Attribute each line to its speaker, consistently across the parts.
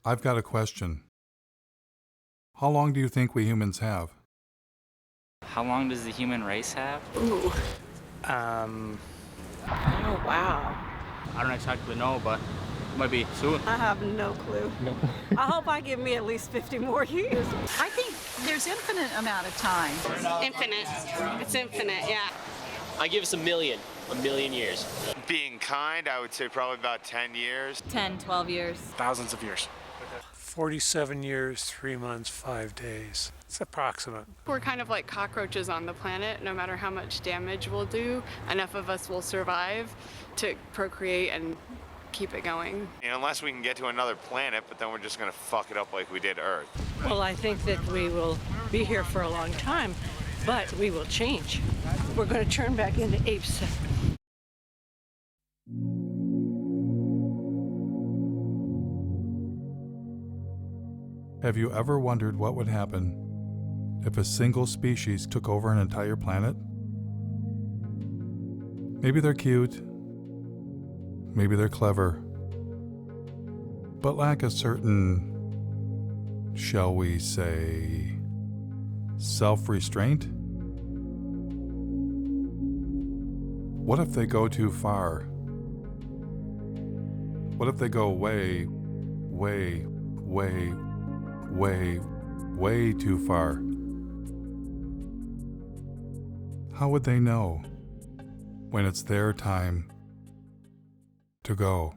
Speaker 1: I've got a question. How long do you think we humans have?
Speaker 2: How long does the human race have?
Speaker 3: Ooh.
Speaker 4: Um,
Speaker 3: Oh, wow.
Speaker 4: I don't exactly know, but it might be soon.
Speaker 3: I have no clue.
Speaker 4: No.
Speaker 3: I hope I give me at least 50 more years.
Speaker 5: I think there's infinite amount of time.
Speaker 3: Infinite. It's infinite, yeah.
Speaker 6: I give us a million years.
Speaker 7: Being kind, I would say probably about 10 years.
Speaker 8: 10, 12 years.
Speaker 4: Thousands of years.
Speaker 9: 47 years, 3 months, 5 days. It's approximate.
Speaker 10: We're kind of like cockroaches on the planet. No matter how much damage we'll do, enough of us will survive to procreate and keep it going.
Speaker 7: Unless we can get to another planet, but then we're just going to fuck it up like we did Earth.
Speaker 11: Well, I think that we will be here for a long time, but we will change. We're going to turn back into apes.
Speaker 1: Have you ever wondered what would happen if a single species took over an entire planet? Maybe they're cute, maybe they're clever, but lack a certain, shall we say, self-restraint? What if they go too far? What if they go way, way, way, way, way too far? How would they know when it's their time to go?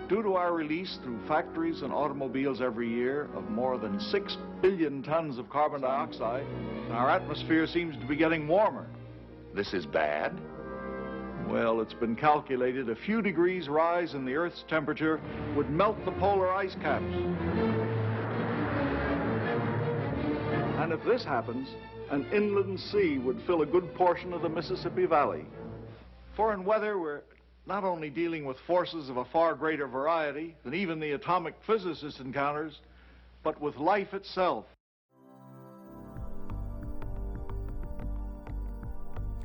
Speaker 12: Due to our release through factories and automobiles every year of more than 6 billion tons of carbon dioxide, our atmosphere seems to be getting warmer.
Speaker 7: This is bad.
Speaker 12: Well, it's been calculated a few degrees rise in the Earth's temperature would melt the polar ice caps. And if this happens, an inland sea would fill a good portion of the Mississippi Valley. For in weather, we're not only dealing with forces of a far greater variety than even the atomic physicist encounters, but with life itself.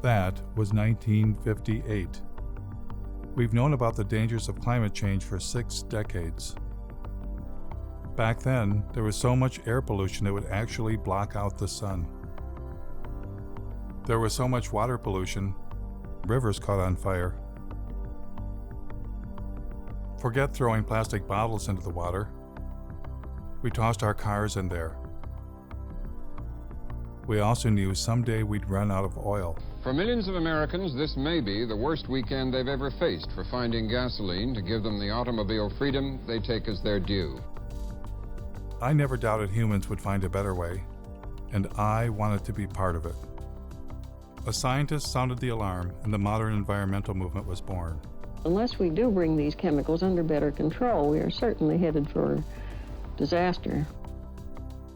Speaker 1: That was 1958. We've known about the dangers of climate change for 6 decades. Back then, there was so much air pollution it would actually block out the sun. There was so much water pollution, rivers caught on fire. Forget throwing plastic bottles into the water. We tossed our cars in there. We also knew someday we'd run out of oil.
Speaker 13: For millions of Americans, this may be the worst weekend they've ever faced for finding gasoline to give them the automobile freedom they take as their due.
Speaker 1: I never doubted humans would find a better way, and I wanted to be part of it. A scientist sounded the alarm, and the modern environmental movement was born.
Speaker 11: Unless we do bring these chemicals under better control, we are certainly headed for disaster.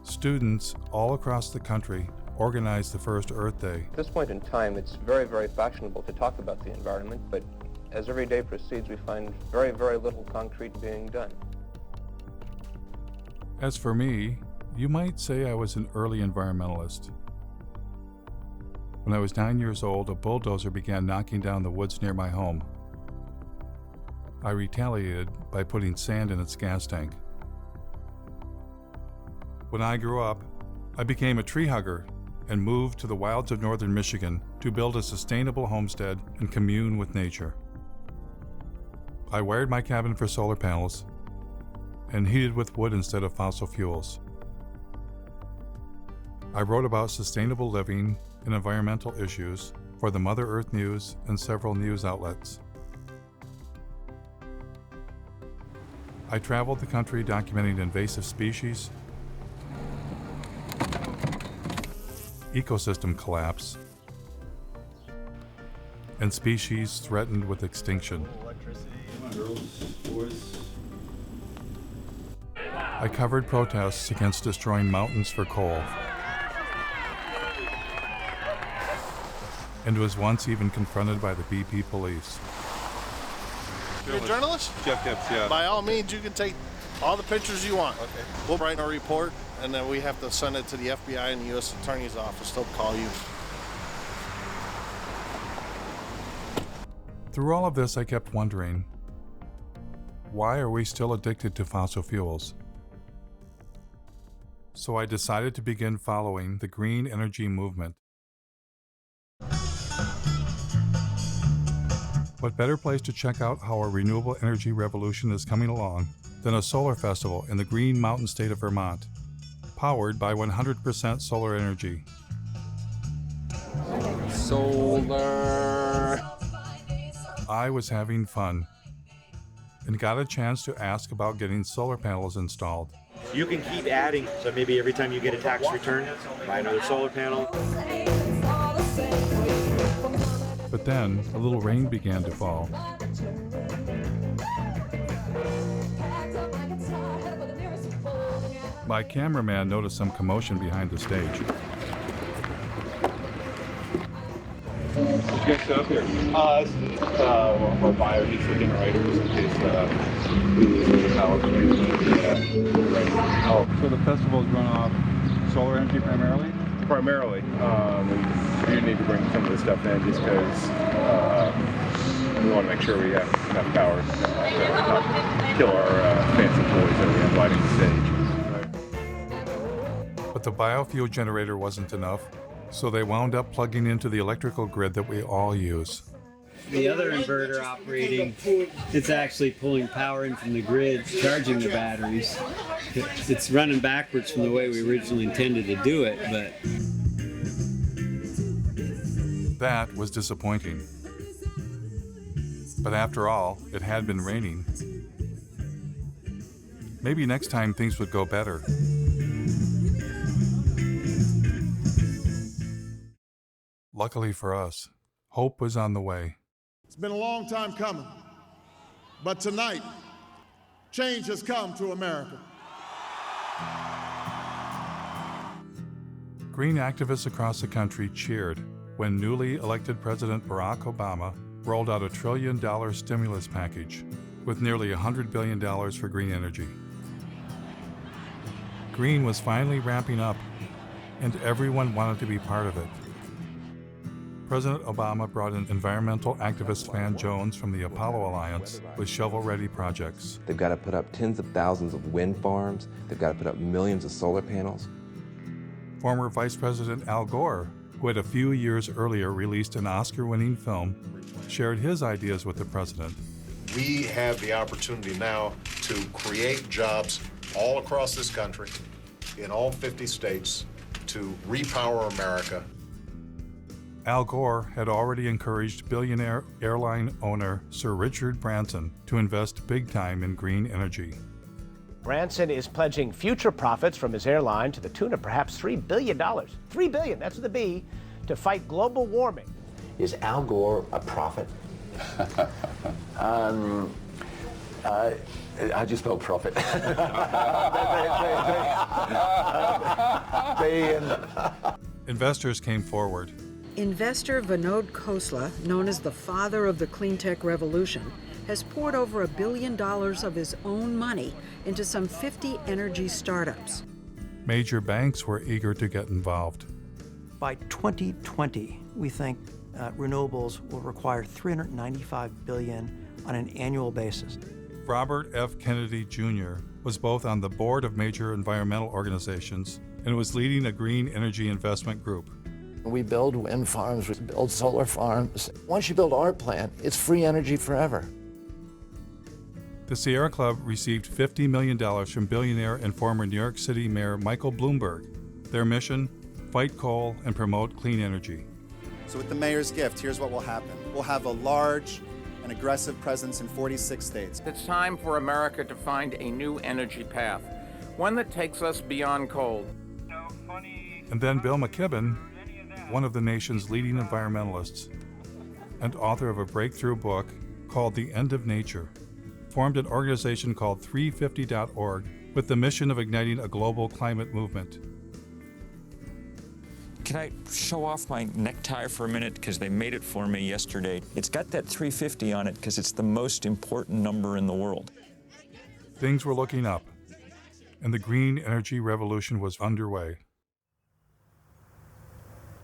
Speaker 1: Students all across the country organized the first Earth Day.
Speaker 14: At this point in time, it's very, very fashionable to talk about the environment, but as every day proceeds, we find very, very little concrete being done.
Speaker 1: As for me, you might say I was an early environmentalist. When I was 9 years old, a bulldozer began knocking down the woods near my home. I retaliated by putting sand in its gas tank. When I grew up, I became a tree hugger and moved to the wilds of northern Michigan to build a sustainable homestead and commune with nature. I wired my cabin for solar panels and heated with wood instead of fossil fuels. I wrote about sustainable living and environmental issues for the Mother Earth News and several news outlets. I traveled the country documenting invasive species, ecosystem collapse, and species threatened with extinction. I covered protests against destroying mountains for coal, and was once even confronted by the BP police.
Speaker 8: You're a journalist?
Speaker 15: Yeah.
Speaker 8: By all means, you can take all the pictures you want. Okay. We'll write a report, and then we have to send it to the FBI and the U.S. Attorney's Office. They'll call you.
Speaker 1: Through all of this, I kept wondering, why are we still addicted to fossil fuels? So I decided to begin following the green energy movement. What better place to check out how our renewable energy revolution is coming along than a solar festival in the Green Mountain state of Vermont, powered by 100% solar energy.
Speaker 13: Solar.
Speaker 1: I was having fun and got a chance to ask about getting solar panels installed.
Speaker 16: You can keep adding, so maybe every time you get a tax return, buy another solar panel.
Speaker 1: But then a little rain began to fall. My cameraman noticed some commotion behind the stage.
Speaker 15: What you guys set up here? Our bio needs for generators in case we lose the power. Oh, so the festivals run off solar energy primarily? Primarily. We do need to bring some of this stuff in just because we want to make sure we have enough power to not kill our fancy toys that we have lighting the stage.
Speaker 1: But the biofuel generator wasn't enough, so they wound up plugging into the electrical grid that we all use.
Speaker 17: The other inverter operating, it's actually pulling power in from the grid, charging the batteries. It's running backwards from the way we originally intended to do it, but...
Speaker 1: That was disappointing. But after all, it had been raining. Maybe next time things would go better. Luckily for us, hope was on the way.
Speaker 18: It's been a long time coming, but tonight, change has come to America.
Speaker 1: Green activists across the country cheered when newly elected President Barack Obama rolled out $1 trillion stimulus package with nearly $100 billion for green energy. Green was finally ramping up, and everyone wanted to be part of it. President Obama brought in environmental activist Van Jones from the Apollo Alliance with shovel-ready projects.
Speaker 14: They've got to put up tens of thousands of wind farms. They've got to put up millions of solar panels.
Speaker 1: Former Vice President Al Gore, who had a few years earlier released an Oscar-winning film, shared his ideas with the president.
Speaker 19: We have the opportunity now to create jobs all across this country, in all 50 states, to repower America.
Speaker 1: Al Gore had already encouraged billionaire airline owner Sir Richard Branson to invest big time in green energy.
Speaker 20: Branson is pledging future profits from his airline to the tune of perhaps $3 billion. $3 billion, that's with a B, to fight global warming.
Speaker 21: Is Al Gore a prophet? How'd you spell profit?
Speaker 1: Investors came forward.
Speaker 22: Investor Vinod Khosla, known as the father of the clean tech revolution,
Speaker 2: has poured over $1 billion of his own money into some 50 energy startups.
Speaker 1: Major banks were eager to get involved.
Speaker 22: By 2020, we think renewables will require $395 billion on an annual basis.
Speaker 1: Robert F. Kennedy Jr. was both on the board of major environmental organizations and was leading a green energy investment group.
Speaker 21: We build wind farms, we build solar farms. Once you build our plant, it's free energy forever.
Speaker 1: The Sierra Club received $50 million from billionaire and former New York City Mayor Michael Bloomberg. Their mission, fight coal and promote clean energy.
Speaker 23: So with the mayor's gift, here's what will happen. We'll have a large and aggressive presence in 46 states.
Speaker 24: It's time for America to find a new energy path, one that takes us beyond coal.
Speaker 1: And then Bill McKibben, one of the nation's leading environmentalists and author of a breakthrough book called The End of Nature, formed an organization called 350.org with the mission of igniting a global climate movement.
Speaker 25: Can I show off my necktie for a minute? Because they made it for me yesterday. It's got that 350 on it because it's the most important number in the world.
Speaker 1: Things were looking up, and the green energy revolution was underway.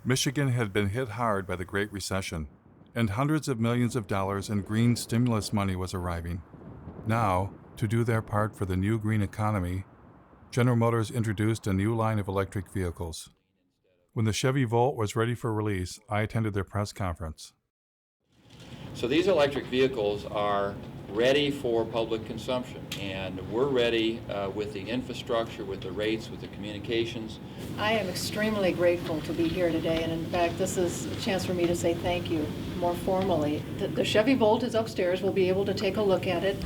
Speaker 1: Michigan had been hit hard by the Great Recession, and hundreds of millions of dollars in green stimulus money was arriving. Now, to do their part for the new green economy, General Motors introduced a new line of electric vehicles. When the Chevy Volt was ready for release, I attended their press conference.
Speaker 26: So these electric vehicles are ready for public consumption, and we're ready with the infrastructure, with the rates, with the communications.
Speaker 5: I am extremely grateful to be here today, and in fact, this is a chance for me to say thank you more formally. The Chevy Volt is upstairs. We'll be able to take a look at it.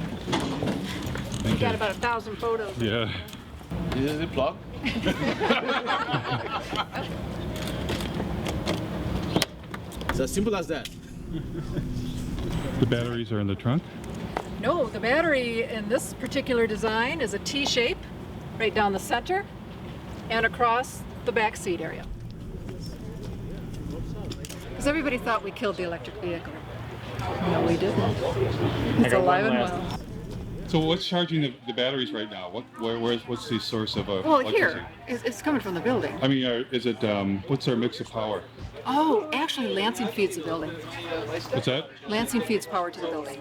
Speaker 3: We got about 1,000 photos.
Speaker 1: Yeah.
Speaker 26: This is the plug.
Speaker 27: It's as simple as that.
Speaker 1: The batteries are in the trunk?
Speaker 5: No, the battery in this particular design is a T-shape right down the center and across the back seat area. Because everybody thought we killed the electric vehicle. No, we didn't. It's alive and well.
Speaker 1: So what's charging the batteries right now? What's the source of
Speaker 5: Well,
Speaker 1: electricity?
Speaker 5: here, it's coming from the building.
Speaker 1: I mean, is it, what's our mix of power?
Speaker 5: Oh, actually, Lansing feeds the building.
Speaker 1: What's that?
Speaker 5: Lansing feeds power to the building.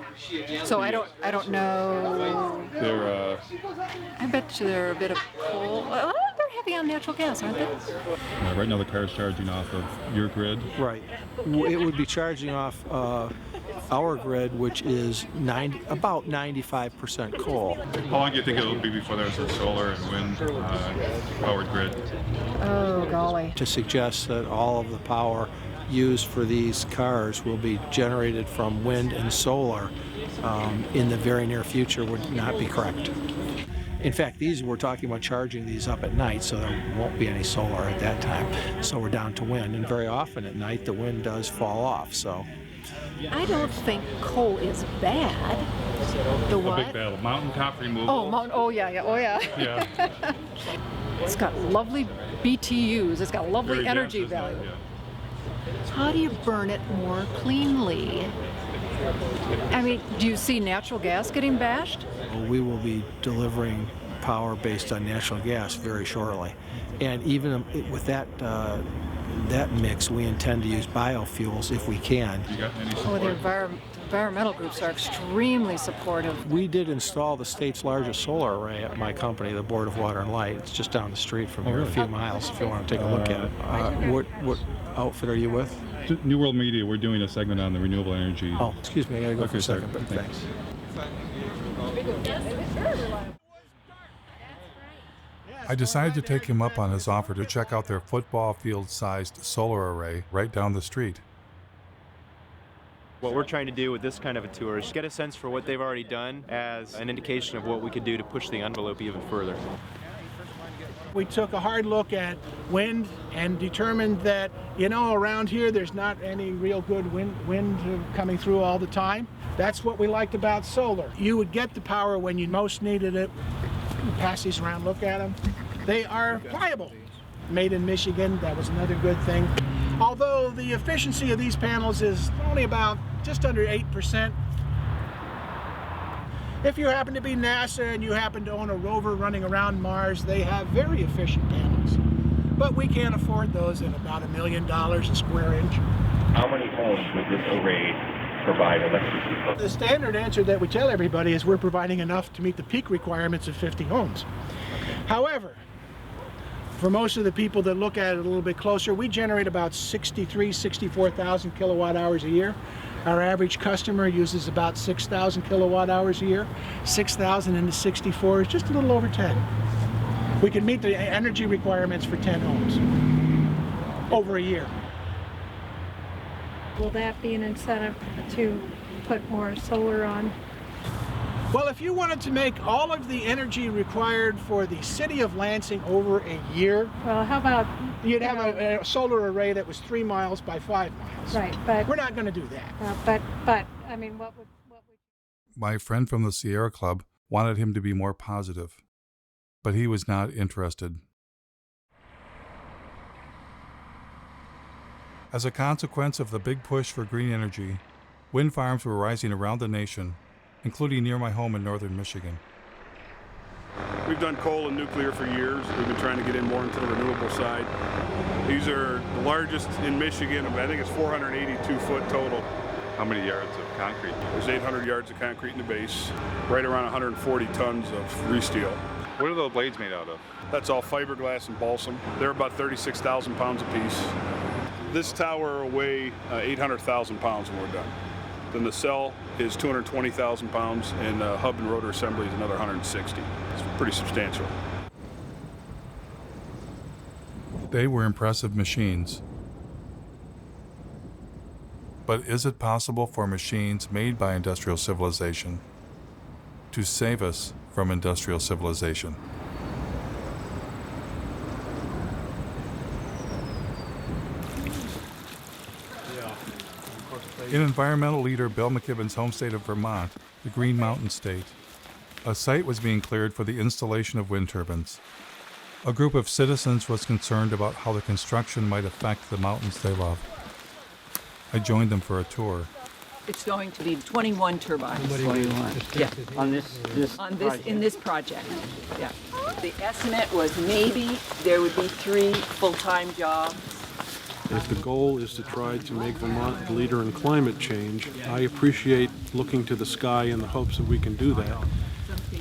Speaker 5: So I don't know.
Speaker 1: They're,
Speaker 5: I bet you they're a bit of coal. Well, they're heavy on natural gas, aren't they?
Speaker 1: right now the car's charging off of your grid.
Speaker 27: Right. It would be charging off our grid, which is about 95% coal.
Speaker 1: How long do you think it'll be before there's a solar and wind powered grid?
Speaker 5: Oh, golly.
Speaker 27: To suggest that all of the power used for these cars will be generated from wind and solar in the very near future would not be correct. In fact, we're talking about charging these up at night, so there won't be any solar at that time. So we're down to wind, and very often at night the wind does fall off. So
Speaker 5: I don't think coal is bad. The what?
Speaker 1: A big battle. Mountaintop removal.
Speaker 5: Oh yeah.
Speaker 1: Yeah.
Speaker 5: It's got lovely BTUs. It's got lovely
Speaker 1: Very
Speaker 5: energy
Speaker 1: dense,
Speaker 5: value.
Speaker 1: isn't it? Yeah.
Speaker 5: How do you burn it more cleanly? I mean, do you see natural gas getting bashed?
Speaker 27: we will be delivering power based on natural gas very shortly. And even with that mix, we intend to use biofuels if we can.
Speaker 1: You got any support?
Speaker 5: Oh, the environmental groups are extremely supportive.
Speaker 27: We did install the state's largest solar array at my company, the Board of Water and Light. It's just down the street from here, a few miles, if you want to take a look at it. What outfit are you with?
Speaker 1: New World Media. We're doing a segment on the renewable energy.
Speaker 27: Oh, excuse me, I gotta go for a second, but
Speaker 1: thanks. I decided to take him up on his offer to check out their football field-sized solar array right down the street.
Speaker 28: What we're trying to do with this kind of a tour is get a sense for what they've already done as an indication of what we could do to push the envelope even further.
Speaker 29: We took a hard look at wind and determined that, around here there's not any real good wind coming through all the time. That's what we liked about solar. You would get the power when you most needed it. Pass these around, look at them. They are pliable. Made in Michigan, that was another good thing. Although the efficiency of these panels is only about just under 8%. If you happen to be NASA and you happen to own a rover running around Mars, they have very efficient panels. But we can't afford those at about $1 million a square inch.
Speaker 15: How many homes would this array provide electricity?
Speaker 29: The standard answer that we tell everybody is we're providing enough to meet the peak requirements of 50 homes. However, for most of the people that look at it a little bit closer, we generate about 64,000 kilowatt hours a year. Our average customer uses about 6,000 kilowatt hours a year. 6,000 into 64 is just a little over 10. We can meet the energy requirements for 10 homes over a year.
Speaker 3: Will that be an incentive to put more solar on?
Speaker 29: Well, if you wanted to make all of the energy required for the city of Lansing over a year,
Speaker 3: well, how about
Speaker 29: you'd have a solar array that was 3 miles by 5 miles.
Speaker 3: Right, but
Speaker 29: we're not going to do that.
Speaker 3: But I mean, what would?
Speaker 1: My friend from the Sierra Club wanted him to be more positive, but he was not interested. As a consequence of the big push for green energy, wind farms were rising around the nation, including near my home in northern Michigan.
Speaker 4: We've done coal and nuclear for years. We've been trying to get in more into the renewable side. These are the largest in Michigan. I think it's 482 foot total.
Speaker 15: How many yards of concrete?
Speaker 4: There's 800 yards of concrete in the base, right around 140 tons of re-steel.
Speaker 15: What are those blades made out of?
Speaker 4: That's all fiberglass and balsam. They're about 36,000 pounds apiece. This tower will weigh 800,000 pounds when we're done. Then the cell is 220,000 pounds, and hub and rotor assembly is another 160. It's pretty substantial.
Speaker 1: They were impressive machines. But is it possible for machines made by industrial civilization to save us from industrial civilization? In environmental leader Bill McKibben's home state of Vermont, the Green Mountain State, a site was being cleared for the installation of wind turbines. A group of citizens was concerned about how the construction might affect the mountains they love. I joined them for a tour.
Speaker 6: It's going to be 21 turbines.
Speaker 7: 21.
Speaker 6: Yeah.
Speaker 7: On this
Speaker 6: in this project. Yeah. The estimate was maybe there would be 3 full-time jobs.
Speaker 8: If the goal is to try to make Vermont the leader in climate change, I appreciate looking to the sky in the hopes that we can do that.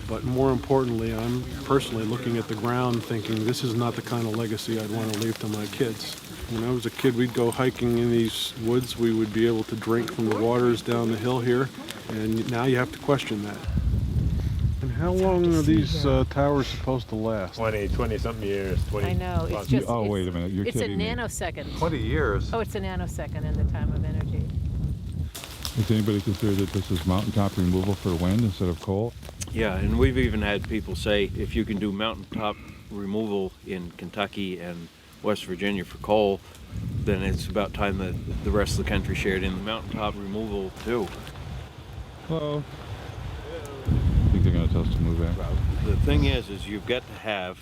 Speaker 8: But more importantly, I'm personally looking at the ground thinking this is not the kind of legacy I'd want to leave to my kids. When I was a kid, we'd go hiking in these woods. We would be able to drink from the waters down the hill here, and now you have to question that. And how long are these towers supposed to last?
Speaker 15: 20-something years. 20.
Speaker 6: I know. It's just.
Speaker 15: Oh, wait a minute. You're kidding me.
Speaker 6: It's a nanosecond.
Speaker 1: 20 years.
Speaker 6: Oh, it's a nanosecond in the time of energy.
Speaker 15: Does anybody consider that this is mountaintop removal for wind instead of coal?
Speaker 9: Yeah, and we've even had people say if you can do mountaintop removal in Kentucky and West Virginia for coal, then it's about time that the rest of the country shared in the mountaintop removal too.
Speaker 15: Hello. I think they're going to tell us to move in.
Speaker 9: The thing is you've got to have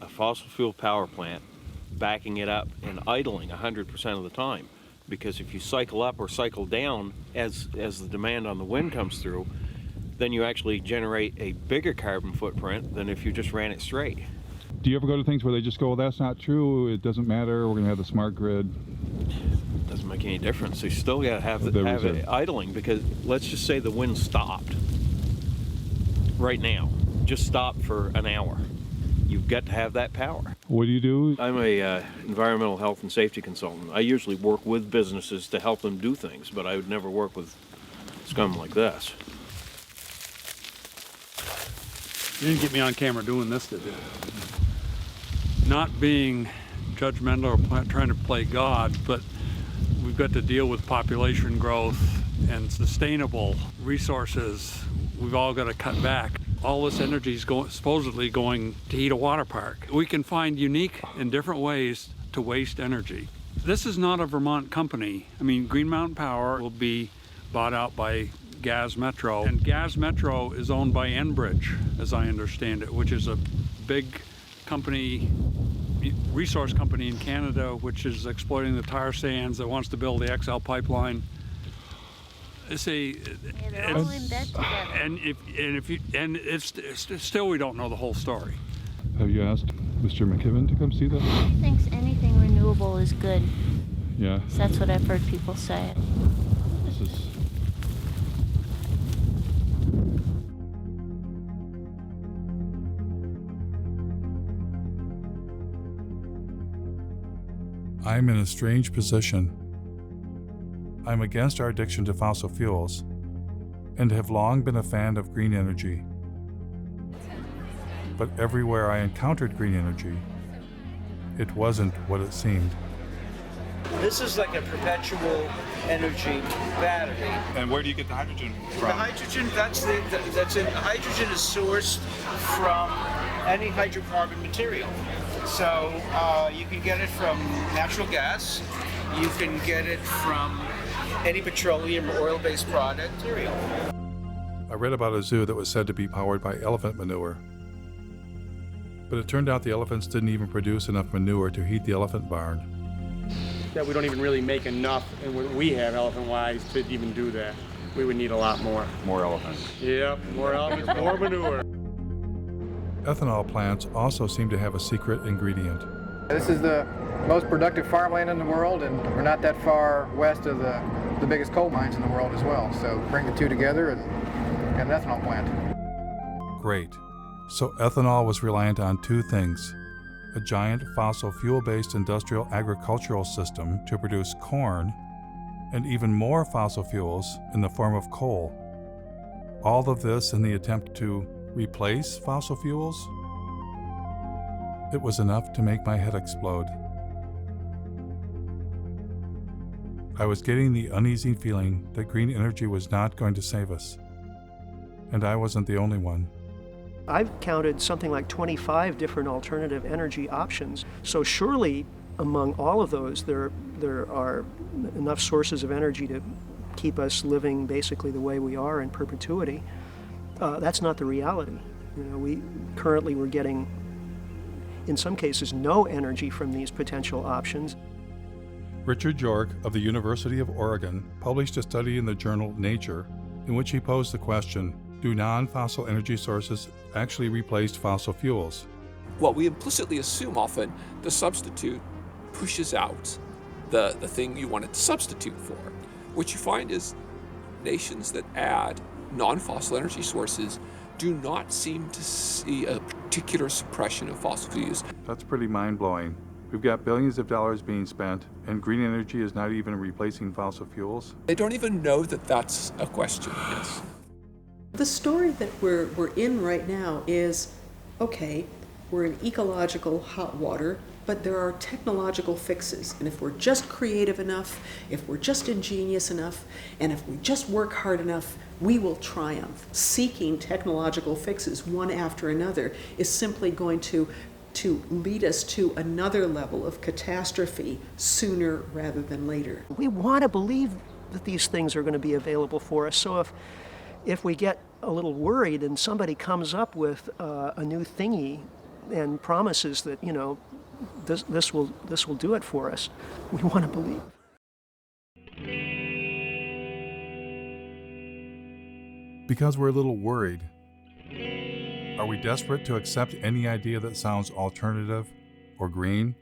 Speaker 9: a fossil fuel power plant backing it up and idling 100% of the time. Because if you cycle up or cycle down as the demand on the wind comes through, then you actually generate a bigger carbon footprint than if you just ran it straight.
Speaker 15: Do you ever go to things where they just go, well, that's not true, it doesn't matter, we're going to have the smart grid?
Speaker 9: Doesn't make any difference. You still got to have it idling, because let's just say the wind stopped right now, just stopped for an hour. You've got to have that power.
Speaker 15: What do you do?
Speaker 9: I'm a environmental health and safety consultant. I usually work with businesses to help them do things, but I would never work with scum like this.
Speaker 27: You didn't get me on camera doing this, did you? Not being judgmental or trying to play God, but we've got to deal with population growth and sustainable resources. We've all got to cut back. All this energy is supposedly going to heat a water park. We can find unique and different ways to waste energy. This is not a Vermont company. I mean, Green Mountain Power will be bought out by Gas Metro, and Gas Metro is owned by Enbridge, as I understand it, which is a big company, resource company in Canada, which is exploiting the tar sands, that wants to build the XL pipeline.
Speaker 7: See,
Speaker 10: they're all in bed together.
Speaker 7: and it's still we don't know the whole story.
Speaker 1: Have you asked Mr. McKibben to come see that?
Speaker 10: He thinks anything renewable is good.
Speaker 1: Yeah.
Speaker 10: So that's what I've heard people say.
Speaker 1: This is. I'm in a strange position. I'm against our addiction to fossil fuels and have long been a fan of green energy. But everywhere I encountered green energy, it wasn't what it seemed.
Speaker 11: This is like a perpetual energy battery.
Speaker 1: And where do you get the hydrogen
Speaker 11: The hydrogen, hydrogen is sourced from any hydrocarbon material. So you can get it from natural gas, you can get it from any petroleum or oil-based product material.
Speaker 1: I read about a zoo that was said to be powered by elephant manure. But it turned out the elephants didn't even produce enough manure to heat the elephant barn.
Speaker 12: That we don't even really make enough, and what we have elephant-wise, to even do that. We would need a lot more.
Speaker 1: More elephants.
Speaker 12: Yep, more elephants, more manure.
Speaker 1: Ethanol plants also seem to have a secret ingredient.
Speaker 13: This is the most productive farmland in the world, and we're not that far west of the biggest coal mines in the world as well. So bring the two together and get an ethanol plant.
Speaker 1: Great. So ethanol was reliant on two things: a giant fossil fuel-based industrial agricultural system to produce corn, and even more fossil fuels in the form of coal. All of this in the attempt to replace fossil fuels? It was enough to make my head explode. I was getting the uneasy feeling that green energy was not going to save us. And I wasn't the only one.
Speaker 22: I've counted something like 25 different alternative energy options. So surely among all of those, there are enough sources of energy to keep us living basically the way we are in perpetuity. That's not the reality. You know, we're getting, in some cases, no energy from these potential options.
Speaker 1: Richard York of the University of Oregon published a study in the journal Nature in which he posed the question, do non-fossil energy sources actually replace fossil fuels?
Speaker 14: Well, we implicitly assume often the substitute pushes out the thing you wanted to substitute for. What you find is nations that add non-fossil energy sources do not seem to see a particular suppression of fossil fuels.
Speaker 1: That's pretty mind-blowing. We've got billions of dollars being spent, and green energy is not even replacing fossil fuels?
Speaker 14: They don't even know that that's a question, yes.
Speaker 16: The story that we're in right now is, okay, we're in ecological hot water, but there are technological fixes. And if we're just creative enough, if we're just ingenious enough, and if we just work hard enough, we will triumph. Seeking technological fixes one after another is simply going to lead us to another level of catastrophe sooner rather than later.
Speaker 22: We want to believe that these things are going to be available for us. So if we get a little worried and somebody comes up with a new thingy and promises that, you know, this will do it for us, we want to believe.
Speaker 1: Because we're a little worried. Are we desperate to accept any idea that sounds alternative or green?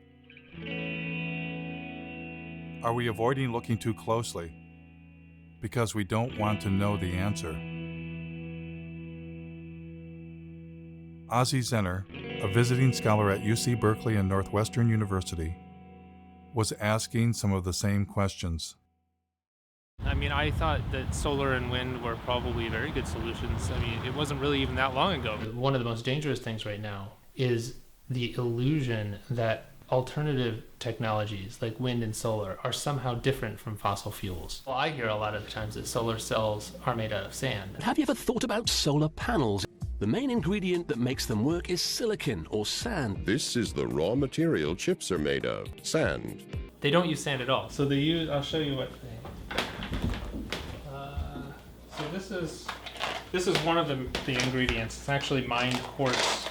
Speaker 1: Are we avoiding looking too closely because we don't want to know the answer? Ozzie Zenner, a visiting scholar at UC Berkeley and Northwestern University, was asking some of the same questions.
Speaker 17: I mean, I thought that solar and wind were probably very good solutions. I mean, it wasn't really even that long ago.
Speaker 18: One of the most dangerous things right now is the illusion that alternative technologies like wind and solar are somehow different from fossil fuels. Well, I hear a lot of the times that solar cells are made out of sand.
Speaker 30: Have you ever thought about solar panels? The main ingredient that makes them work is silicon or sand.
Speaker 31: This is the raw material chips are made of, sand.
Speaker 18: They don't use sand at all.
Speaker 17: So they use, I'll show you what they... So this is one of the ingredients. It's actually mined quartz.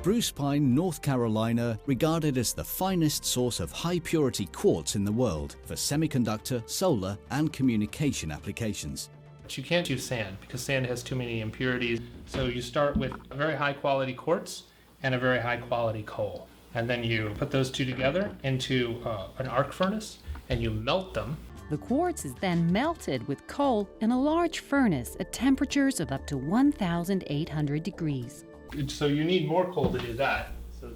Speaker 2: Spruce Pine, North Carolina, regarded as the finest source of high-purity quartz in the world for semiconductor, solar, and communication applications.
Speaker 18: But you can't use sand because sand has too many impurities. So you start with a very high-quality quartz and a very high-quality coal. And then you put those two together into an arc furnace and you melt them.
Speaker 5: The quartz is then melted with coal in a large furnace at temperatures of up to 1,800 degrees.
Speaker 18: So you need more coal to do that. So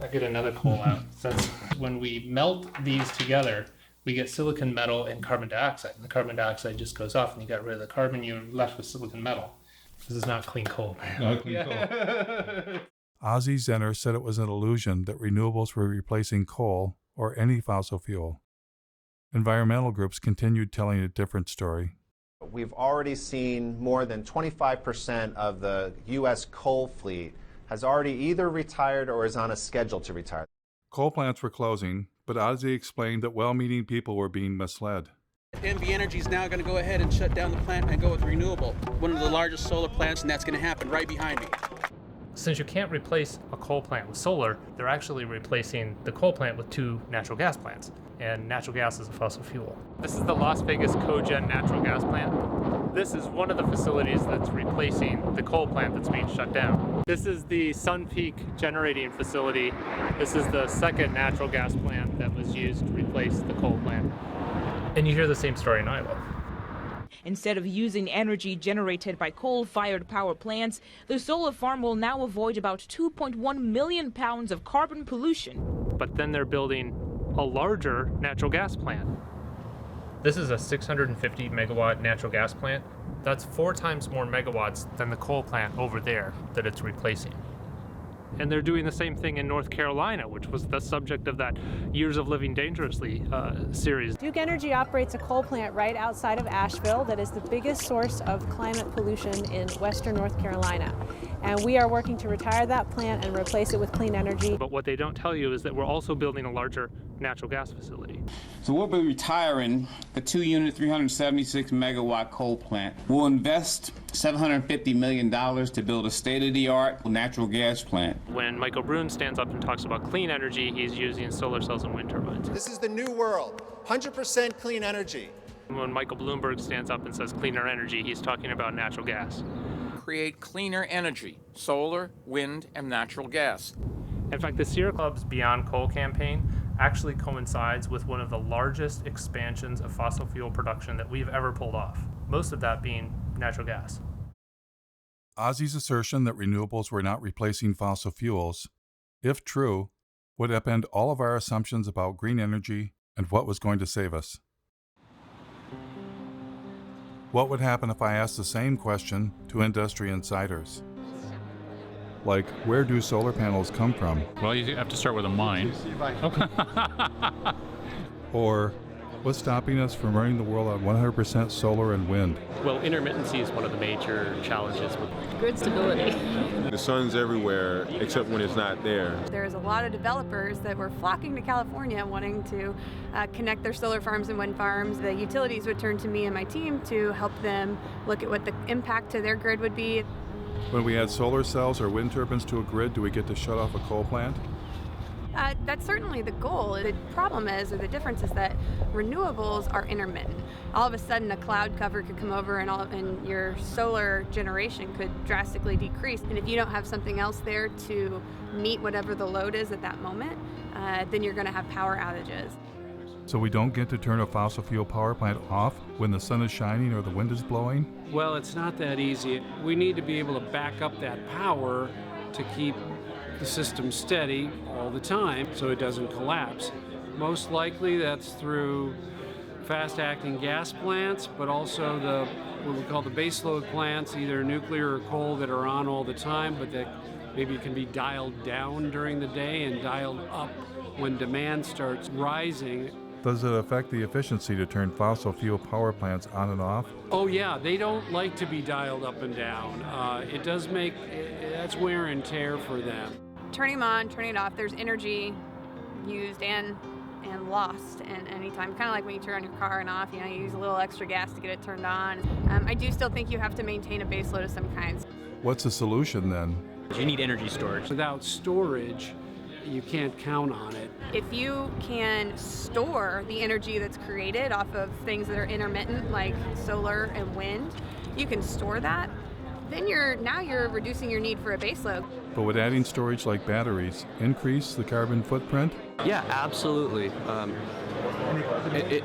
Speaker 18: I'll get another coal out. Since when we melt these together, we get silicon metal and carbon dioxide. And the carbon dioxide just goes off and you got rid of the carbon, you're left with silicon metal. This is not clean coal.
Speaker 1: Not clean coal. Ozzie Zenner said it was an illusion that renewables were replacing coal or any fossil fuel. Environmental groups continued telling a different story.
Speaker 19: We've already seen more than 25% of the U.S. coal fleet has already either retired or is on a schedule to retire.
Speaker 1: Coal plants were closing, but Ozzie explained that well-meaning people were being misled.
Speaker 20: NV Energy is now going to go ahead and shut down the plant and go with renewable, one of the largest solar plants, and that's going to happen right behind me.
Speaker 18: Since you can't replace a coal plant with solar, they're actually replacing the coal plant with 2 natural gas plants. And natural gas is a fossil fuel. This is the Las Vegas Cogen natural gas plant. This is one of the facilities that's replacing the coal plant that's being shut down. This is the Sun Peak generating facility. This is the second natural gas plant that was used to replace the coal plant. And you hear the same story in Iowa.
Speaker 21: Instead of using energy generated by coal-fired power plants, the solar farm will now avoid about 2.1 million pounds of carbon pollution.
Speaker 18: But then they're building a larger natural gas plant. This is a 650 megawatt natural gas plant. That's 4 times more megawatts than the coal plant over there that it's replacing. And they're doing the same thing in North Carolina, which was the subject of that Years of Living Dangerously series.
Speaker 3: Duke Energy operates a coal plant right outside of Asheville that is the biggest source of climate pollution in western North Carolina. And we are working to retire that plant and replace it with clean energy.
Speaker 18: But what they don't tell you is that we're also building a larger natural gas facility.
Speaker 21: So we'll be retiring the 2-unit, 376 megawatt coal plant. We'll invest $750 million to build a state-of-the-art natural gas plant.
Speaker 18: When Michael Brune stands up and talks about clean energy, he's using solar cells and wind turbines.
Speaker 19: This is the new world, 100% clean energy.
Speaker 18: When Michael Bloomberg stands up and says cleaner energy, he's talking about natural gas.
Speaker 22: Create cleaner energy, solar, wind, and natural gas.
Speaker 18: In fact, the Sierra Club's Beyond Coal campaign actually coincides with one of the largest expansions of fossil fuel production that we've ever pulled off, most of that being natural gas.
Speaker 1: Ozzie's assertion that renewables were not replacing fossil fuels, if true, would upend all of our assumptions about green energy and what was going to save us. What would happen if I asked the same question to industry insiders? Like, where do solar panels come from?
Speaker 7: Well, you have to start with a mine.
Speaker 1: Or, what's stopping us from running the world on 100% solar and wind?
Speaker 23: Well, intermittency is one of the major challenges with
Speaker 10: Grid stability.
Speaker 15: The sun's everywhere except when it's not there.
Speaker 24: There's a lot of developers that were flocking to California wanting to connect their solar farms and wind farms. The utilities would turn to me and my team to help them look at what the impact to their grid would be.
Speaker 1: When we add solar cells or wind turbines to a grid, do we get to shut off a coal plant?
Speaker 24: That's certainly the goal. The problem is, or the difference is that renewables are intermittent. All of a sudden a cloud cover could come over and your solar generation could drastically decrease. And if you don't have something else there to meet whatever the load is at that moment, then you're going to have power outages.
Speaker 1: So we don't get to turn a fossil fuel power plant off when the sun is shining or the wind is blowing?
Speaker 12: Well, it's not that easy. We need to be able to back up that power to keep the system steady all the time so it doesn't collapse. Most likely that's through fast-acting gas plants, but also what we call the baseload plants, either nuclear or coal, that are on all the time, but that maybe can be dialed down during the day and dialed up when demand starts rising.
Speaker 1: Does it affect the efficiency to turn fossil fuel power plants on and off?
Speaker 12: Oh yeah, they don't like to be dialed up and down. It does make, that's wear and tear for them.
Speaker 24: Turning them on, turning it off, there's energy used and lost at any time. Kind of like when you turn on your car and off, you use a little extra gas to get it turned on. I do still think you have to maintain a base load of some kinds.
Speaker 1: What's the solution then?
Speaker 23: You need energy storage.
Speaker 12: Without storage, you can't count on it.
Speaker 24: If you can store the energy that's created off of things that are intermittent, like solar and wind, you can store that, then you're reducing your need for a baseload.
Speaker 1: But would adding storage like batteries increase the carbon footprint?
Speaker 23: Yeah, absolutely.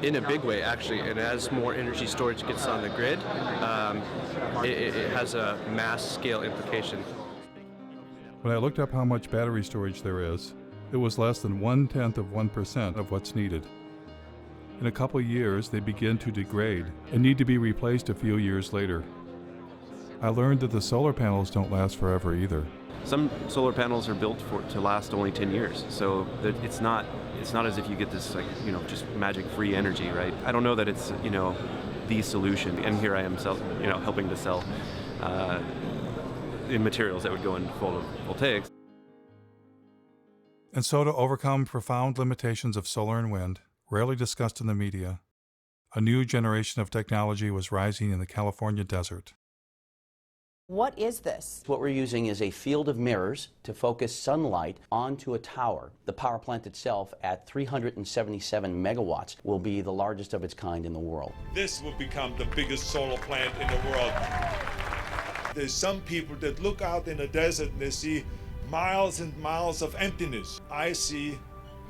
Speaker 23: In a big way, actually. And as more energy storage gets on the grid, it has a mass scale implication.
Speaker 1: When I looked up how much battery storage there is, it was less than 0.1% of what's needed. In a couple years, they begin to degrade and need to be replaced a few years later. I learned that the solar panels don't last forever either.
Speaker 4: Some solar panels are built to last only 10 years, so that it's not as if you get this just magic-free energy, right? I don't know that it's the solution, and here I am helping to sell in materials that would go in photovoltaics.
Speaker 1: And so to overcome profound limitations of solar and wind, rarely discussed in the media, a new generation of technology was rising in the California desert.
Speaker 6: What is this? What we're using is a field of mirrors to focus sunlight onto a tower. The power plant itself, at 377 megawatts, will be the largest of its kind in the world.
Speaker 8: This will become the biggest solar plant in the world. There's some people that look out in the desert and they see miles and miles of emptiness. I see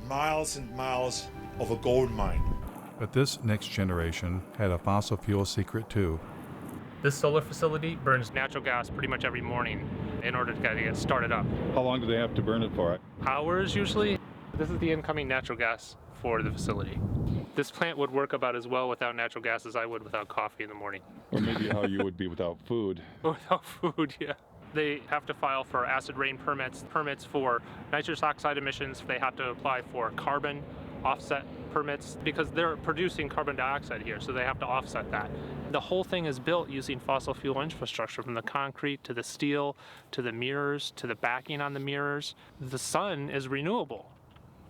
Speaker 8: miles and miles of a gold mine.
Speaker 1: But this next generation had a fossil fuel secret too.
Speaker 17: This solar facility burns natural gas pretty much every morning in order to get started up.
Speaker 15: How long do they have to burn it for?
Speaker 17: Hours usually. This is the incoming natural gas for the facility. This plant would work about as well without natural gas as I would without coffee in the morning.
Speaker 15: Or maybe how you would be without food.
Speaker 17: Without food, yeah. They have to file for acid rain permits for nitrous oxide emissions. They have to apply for carbon offset permits because they're producing carbon dioxide here, so they have to offset that. The whole thing is built using fossil fuel infrastructure, from the concrete to the steel to the mirrors to the backing on the mirrors. The sun is renewable,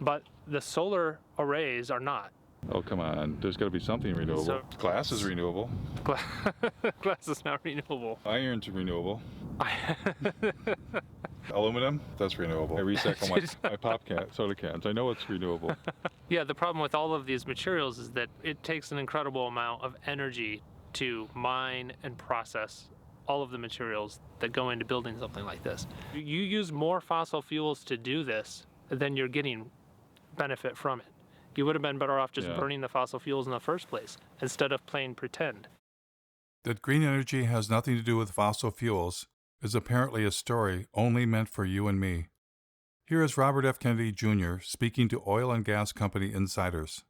Speaker 17: but the solar arrays are not.
Speaker 15: Oh, come on. There's got to be something renewable.
Speaker 17: So,
Speaker 15: glass is renewable.
Speaker 17: Glass is not renewable.
Speaker 15: Iron's renewable. Aluminum, that's renewable. I recycle my pop soda cans. I know it's renewable.
Speaker 17: Yeah, the problem with all of these materials is that it takes an incredible amount of energy to mine and process all of the materials that go into building something like this. You use more fossil fuels to do this than you're getting benefit from it. You would have been better off just burning the fossil fuels in the first place instead of playing pretend.
Speaker 1: That green energy has nothing to do with fossil fuels is apparently a story only meant for you and me. Here is Robert F. Kennedy Jr. speaking to oil and gas company insiders.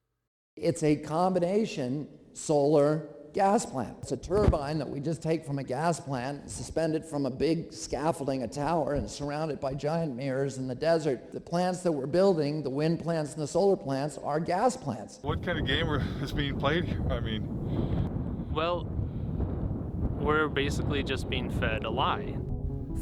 Speaker 9: It's a combination solar gas plant. It's a turbine that we just take from a gas plant, suspended from a big scaffolding, a tower, and surrounded by giant mirrors in the desert. The plants that we're building, the wind plants and the solar plants, are gas plants.
Speaker 15: What kind of game is being played here? I mean...
Speaker 17: Well, we're basically just being fed a lie.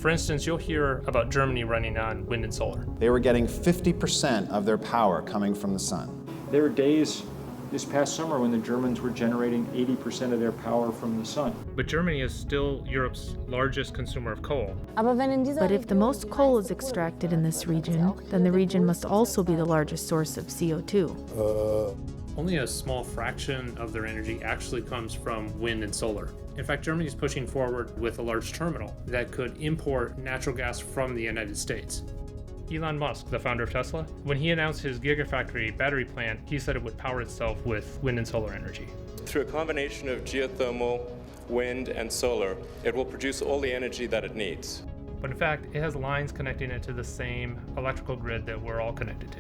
Speaker 17: For instance, you'll hear about Germany running on wind and solar.
Speaker 11: They were getting 50% of their power coming from the sun.
Speaker 13: There were days this past summer when the Germans were generating 80% of their power from the sun.
Speaker 17: But Germany is still Europe's largest consumer of coal.
Speaker 25: But if the most coal is extracted in this region, then the region must also be the largest source of CO2.
Speaker 17: Only a small fraction of their energy actually comes from wind and solar. In fact, Germany is pushing forward with a large terminal that could import natural gas from the United States. Elon Musk, the founder of Tesla, when he announced his Gigafactory battery plant, he said it would power itself with wind and solar energy.
Speaker 26: Through a combination of geothermal, wind, and solar, it will produce all the energy that it needs.
Speaker 17: But in fact, it has lines connecting it to the same electrical grid that we're all connected to.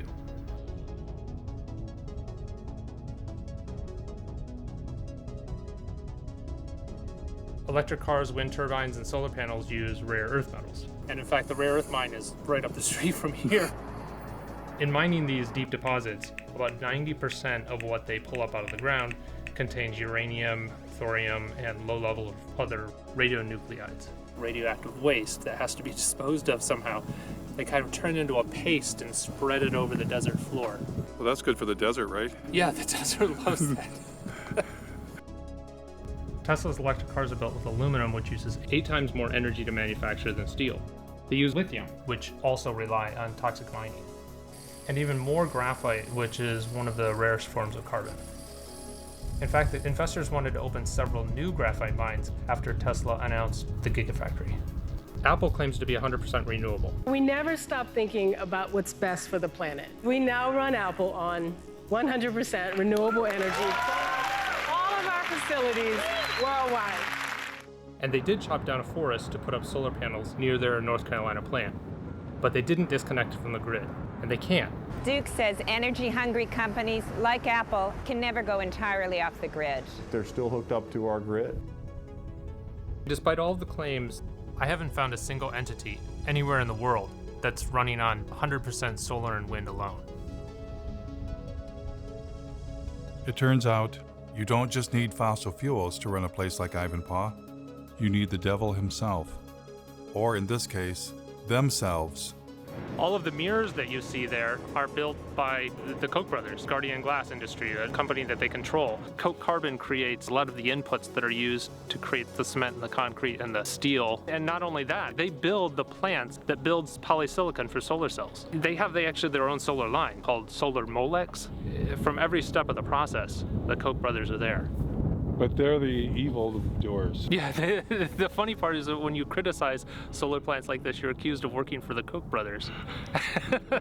Speaker 17: Electric cars, wind turbines, and solar panels use rare earth metals. And in fact, the rare earth mine is right up the street from here. In mining these deep deposits, about 90% of what they pull up out of the ground contains uranium, thorium, and low level of other radionuclides. Radioactive waste that has to be disposed of somehow. They kind of turn into a paste and spread it over the desert floor.
Speaker 15: Well, that's good for the desert, right?
Speaker 17: Yeah, the desert loves that. Tesla's electric cars are built with aluminum, which uses 8 times more energy to manufacture than steel. They use lithium, which also rely on toxic mining. And even more graphite, which is one of the rarest forms of carbon. In fact, the investors wanted to open several new graphite mines after Tesla announced the Gigafactory. Apple claims to be 100% renewable.
Speaker 2: We never stop thinking about what's best for the planet. We now run Apple on 100% renewable energy. All of our facilities worldwide.
Speaker 17: And they did chop down a forest to put up solar panels near their North Carolina plant. But they didn't disconnect it from the grid, and they can't.
Speaker 3: Duke says energy-hungry companies like Apple can never go entirely off the grid.
Speaker 15: They're still hooked up to our grid.
Speaker 17: Despite all of the claims, I haven't found a single entity anywhere in the world that's running on 100% solar and wind alone.
Speaker 1: It turns out, you don't just need fossil fuels to run a place like Ivanpah. You need the devil himself. Or in this case, themselves.
Speaker 17: All of the mirrors that you see there are built by the Koch brothers, Guardian Glass Industry, a company that they control. Koch Carbon creates a lot of the inputs that are used to create the cement and the concrete and the steel. And not only that, they build the plants that builds polysilicon for solar cells. They have actually their own solar line called Solar Molex. From every step of the process, the Koch brothers are there.
Speaker 15: But they're the evil doers.
Speaker 17: Yeah, the funny part is that when you criticize solar plants like this, you're accused of working for the Koch brothers.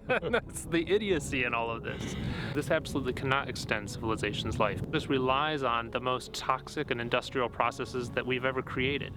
Speaker 17: That's the idiocy in all of this. This absolutely cannot extend civilization's life. This relies on the most toxic and industrial processes that we've ever created.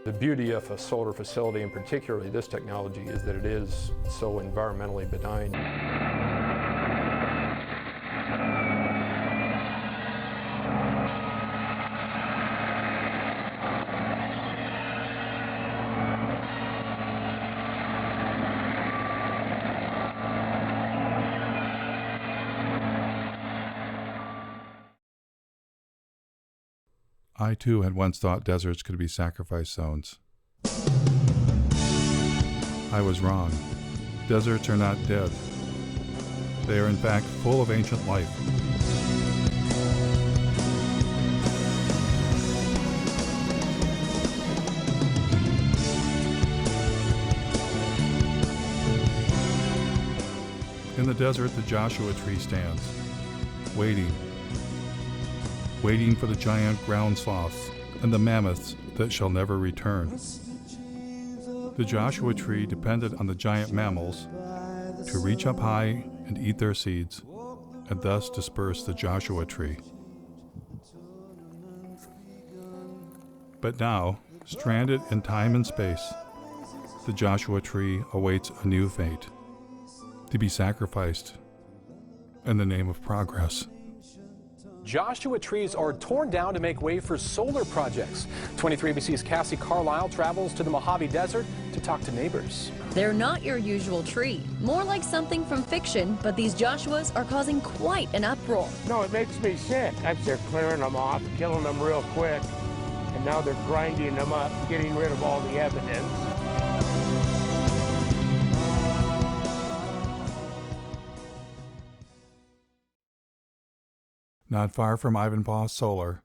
Speaker 5: The beauty of a solar facility, and particularly this technology, is that it is so environmentally benign.
Speaker 1: I too had once thought deserts could be sacrifice zones. I was wrong. Deserts are not dead. They are in fact full of ancient life. In the desert, the Joshua tree stands, waiting, waiting for the giant ground sloths and the mammoths that shall never return. The Joshua Tree depended on the giant mammals to reach up high and eat their seeds, and thus disperse the Joshua Tree. But now, stranded in time and space, the Joshua Tree awaits a new fate, to be sacrificed in the name of progress.
Speaker 14: Joshua trees are torn down to make way for solar projects. 23ABC's Cassie Carlisle travels to the Mojave Desert to talk to neighbors.
Speaker 16: They're not your usual tree, more like something from fiction, but these Joshuas are causing quite an uproar.
Speaker 19: No, it makes me sick. They're clearing them off, killing them real quick, and now they're grinding them up, getting rid of all the evidence.
Speaker 1: Not far from Ivanpah Solar,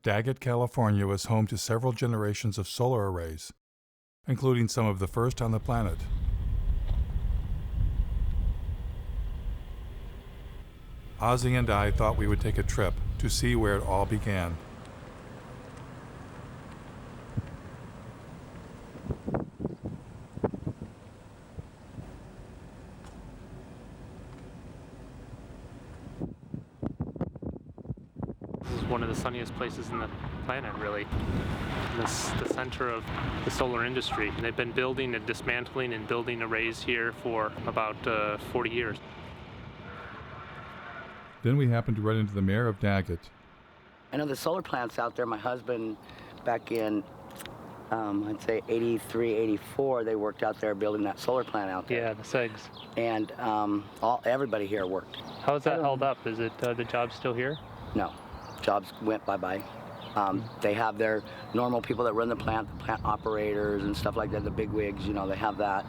Speaker 1: Daggett, California was home to several generations of solar arrays, including some of the first on the planet. Ozzy and I thought we would take a trip to see where it all began.
Speaker 17: This is one of the sunniest places in the planet, really. This the center of the solar industry. And they've been building and dismantling and building arrays here for about 40 years.
Speaker 1: Then we happened to run into the mayor of Daggett.
Speaker 20: I know the solar plants out there. My husband, back in, I'd say 83, 84, they worked out there building that solar plant out there.
Speaker 17: Yeah, the SEGs.
Speaker 20: And everybody here worked.
Speaker 17: How's that held up? Is it the job still here?
Speaker 20: No, jobs went bye-bye. They have their normal people that run the plant operators and stuff like that, the big wigs, you know, they have that.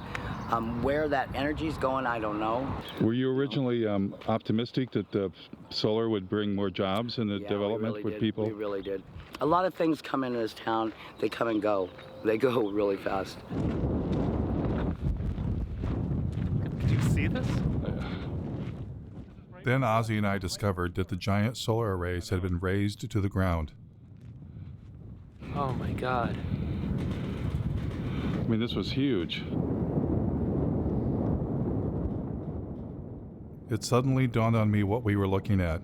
Speaker 20: Where that energy's going, I don't know.
Speaker 1: Were you originally optimistic that solar would bring more jobs in the development with people?
Speaker 20: We really did. A lot of things come into this town, they come and go. They go really fast.
Speaker 17: Did you see this?
Speaker 1: Then Ozzy and I discovered that the giant solar arrays had been razed to the ground.
Speaker 17: Oh my God.
Speaker 1: I mean, this was huge. It suddenly dawned on me what we were looking at.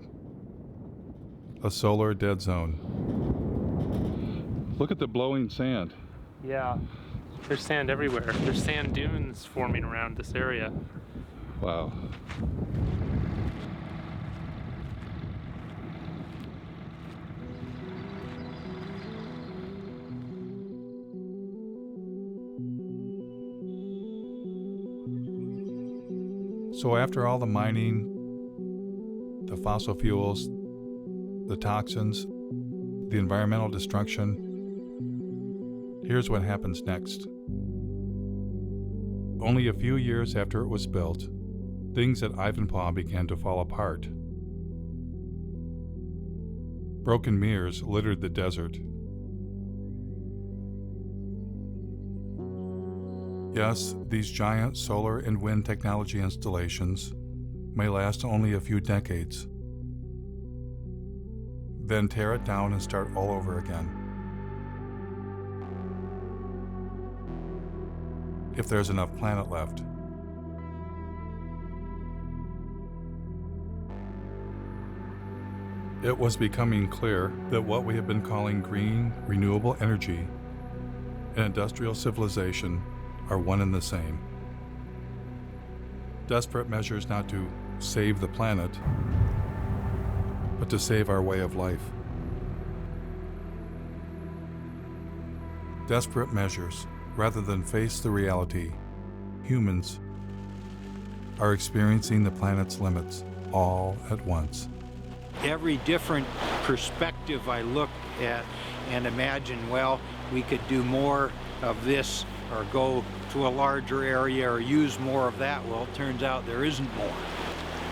Speaker 1: A solar dead zone. Look at the blowing sand.
Speaker 17: Yeah, there's sand everywhere. There's sand dunes forming around this area.
Speaker 1: Wow. So after all the mining, the fossil fuels, the toxins, the environmental destruction, here's what happens next. Only a few years after it was built, things at Ivanpah began to fall apart. Broken mirrors littered the desert. Yes, these giant solar and wind technology installations may last only a few decades, then tear it down and start all over again. If there's enough planet left. It was becoming clear that what we have been calling green, renewable energy and industrial civilization are one and the same. Desperate measures not to save the planet, but to save our way of life. Desperate measures, rather than face the reality, humans are experiencing the planet's limits all at once.
Speaker 21: Every different perspective I look at and imagine, well, we could do more of this or go to a larger area or use more of that. Well, it turns out there isn't more.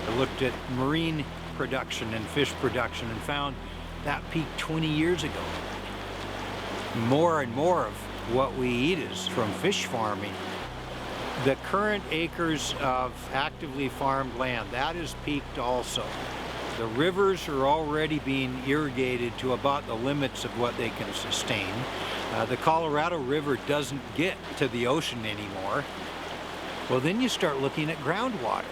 Speaker 21: I looked at marine production and fish production and found that peaked 20 years ago. More and more of what we eat is from fish farming. The current acres of actively farmed land, that is peaked also. The rivers are already being irrigated to about the limits of what they can sustain. The Colorado River doesn't get to the ocean anymore. Well, then you start looking at groundwater,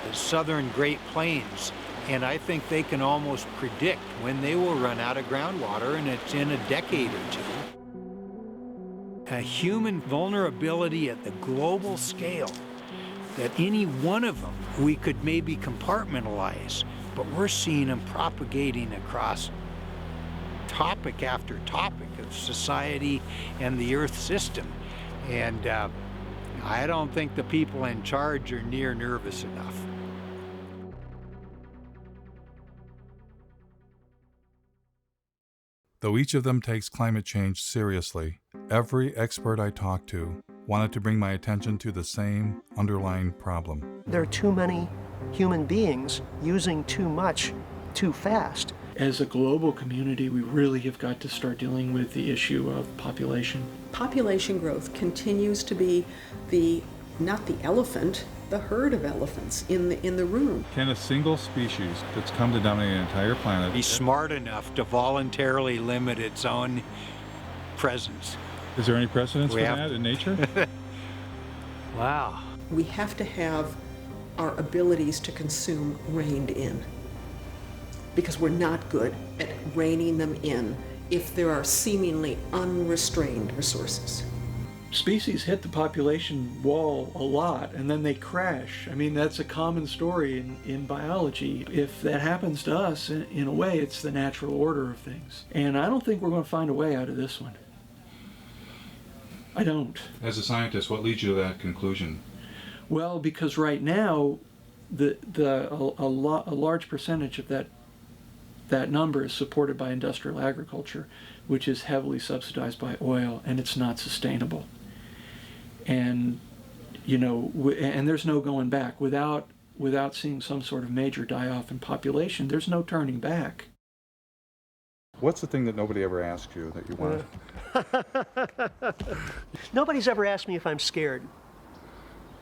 Speaker 21: the southern Great Plains, and I think they can almost predict when they will run out of groundwater, and it's in a decade or two. A human vulnerability at the global scale, that any one of them we could maybe compartmentalize, but we're seeing them propagating across topic after topic of society and the Earth system. And I don't think the people in charge are near nervous enough.
Speaker 1: Though each of them takes climate change seriously, every expert I talked to wanted to bring my attention to the same underlying problem.
Speaker 7: There are too many human beings using too much too fast.
Speaker 13: As a global community, we really have got to start dealing with the issue of population.
Speaker 10: Population growth continues to be not the elephant, the herd of elephants in the room.
Speaker 1: Can a single species that's come to dominate an entire planet
Speaker 21: be smart enough to voluntarily limit its own presence?
Speaker 1: Is there any precedence for that in nature?
Speaker 21: Wow.
Speaker 10: We have to have our abilities to consume reined in, because we're not good at reining them in if there are seemingly unrestrained resources.
Speaker 13: Species hit the population wall a lot and then they crash. I mean, that's a common story in biology. If that happens to us, in a way, it's the natural order of things. And I don't think we're going to find a way out of this one. I don't.
Speaker 1: As a scientist, what leads you to that conclusion?
Speaker 13: Well, because right now, a large percentage of that number is supported by industrial agriculture, which is heavily subsidized by oil, and it's not sustainable. And, you know, and there's no going back. Without seeing some sort of major die-off in population, there's no turning back.
Speaker 1: What's the thing that nobody ever asked you that you want?
Speaker 7: Nobody's ever asked me if I'm scared.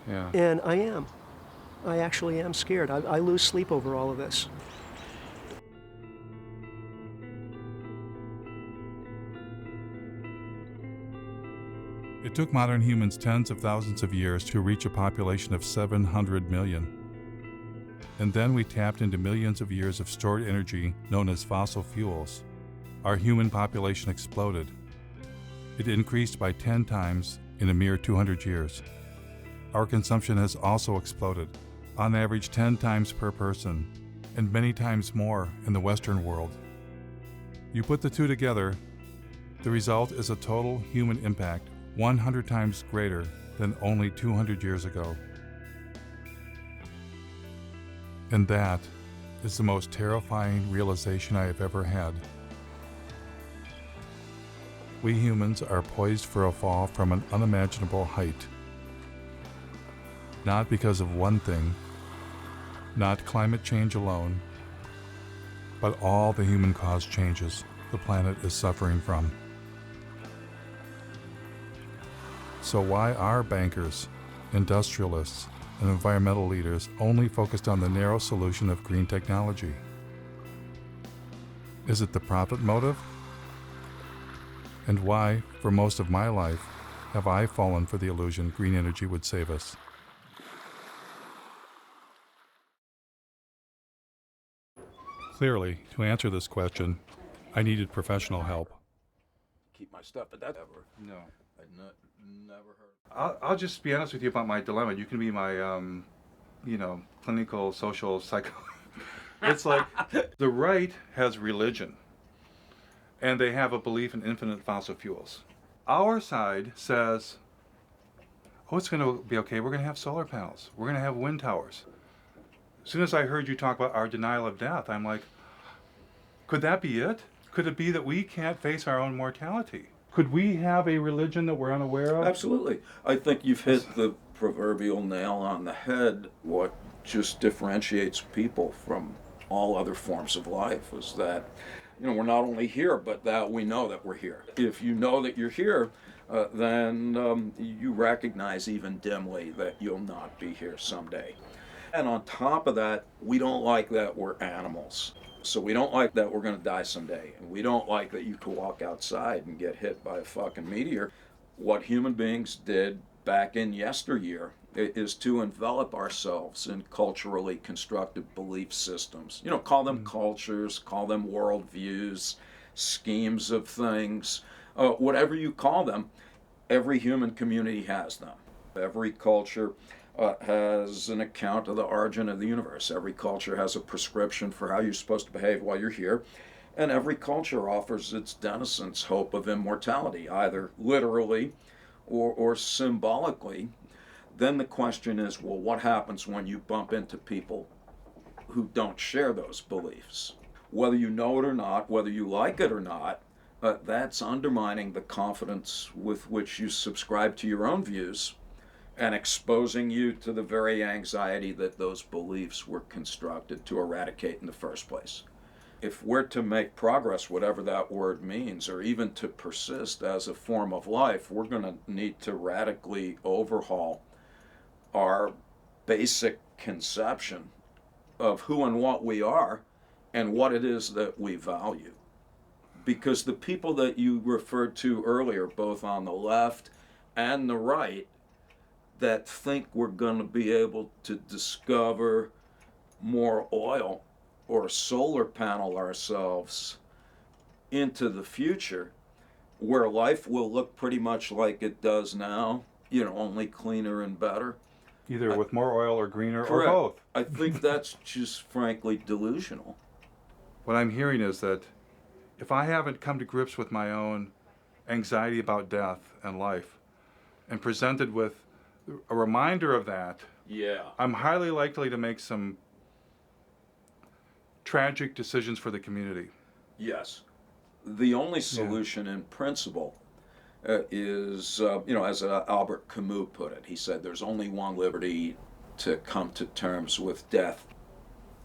Speaker 1: Yeah.
Speaker 7: And I am. I actually am scared. I lose sleep over all of this.
Speaker 1: It took modern humans tens of thousands of years to reach a population of 700 million. And then we tapped into millions of years of stored energy known as fossil fuels. Our human population exploded. It increased by 10 times in a mere 200 years. Our consumption has also exploded, on average 10 times per person, and many times more in the Western world. You put the two together, the result is a total human impact 100 times greater than only 200 years ago. And that is the most terrifying realization I have ever had. We humans are poised for a fall from an unimaginable height. Not because of one thing, not climate change alone, but all the human-caused changes the planet is suffering from. So why are bankers, industrialists, and environmental leaders only focused on the narrow solution of green technology? Is it the profit motive? And why, for most of my life, have I fallen for the illusion green energy would save us? Clearly, to answer this question, I needed professional help.
Speaker 12: Keep my stuff, but that ever.
Speaker 1: No.
Speaker 12: Never heard.
Speaker 1: I'll just be honest with you about my dilemma. You can be my, clinical, social, psycho. It's like the right has religion, and they have a belief in infinite fossil fuels. Our side says, oh, it's going to be okay. We're going to have solar panels. We're going to have wind towers. As soon as I heard you talk about our denial of death, I'm like, could that be it? Could it be that we can't face our own mortality? Could we have a religion that we're unaware of?
Speaker 12: Absolutely. I think you've hit the proverbial nail on the head. What just differentiates people from all other forms of life is that, we're not only here, but that we know that we're here. If you know that you're here, then you recognize even dimly that you'll not be here someday. And on top of that, we don't like that we're animals. So we don't like that we're going to die someday. And we don't like that you could walk outside and get hit by a fucking meteor. What human beings did back in yesteryear is to envelop ourselves in culturally constructed belief systems. You know, call them cultures, call them worldviews, schemes of things, whatever you call them. Every human community has them. Every culture has an account of the origin of the universe. Every culture has a prescription for how you're supposed to behave while you're here. And every culture offers its denizens hope of immortality, either literally or symbolically. Then the question is, well, what happens when you bump into people who don't share those beliefs? Whether you know it or not, whether you like it or not, that's undermining the confidence with which you subscribe to your own views and exposing you to the very anxiety that those beliefs were constructed to eradicate in the first place. If we're to make progress, whatever that word means, or even to persist as a form of life, we're going to need to radically overhaul our basic conception of who and what we are and what it is that we value. Because the people that you referred to earlier, both on the left and the right, that think we're going to be able to discover more oil or solar panel ourselves into the future, where life will look pretty much like it does now, you know, only cleaner and better.
Speaker 1: Either with more oil or greener
Speaker 12: Correct.
Speaker 1: or both.
Speaker 12: I think that's just frankly delusional.
Speaker 1: What I'm hearing is that if I haven't come to grips with my own anxiety about death and life and presented with a reminder of that,
Speaker 12: yeah,
Speaker 1: I'm highly likely to make some tragic decisions for the community.
Speaker 12: Yes. The only solution in principle is, you know, as Albert Camus put it, he said, there's only one liberty: to come to terms with death.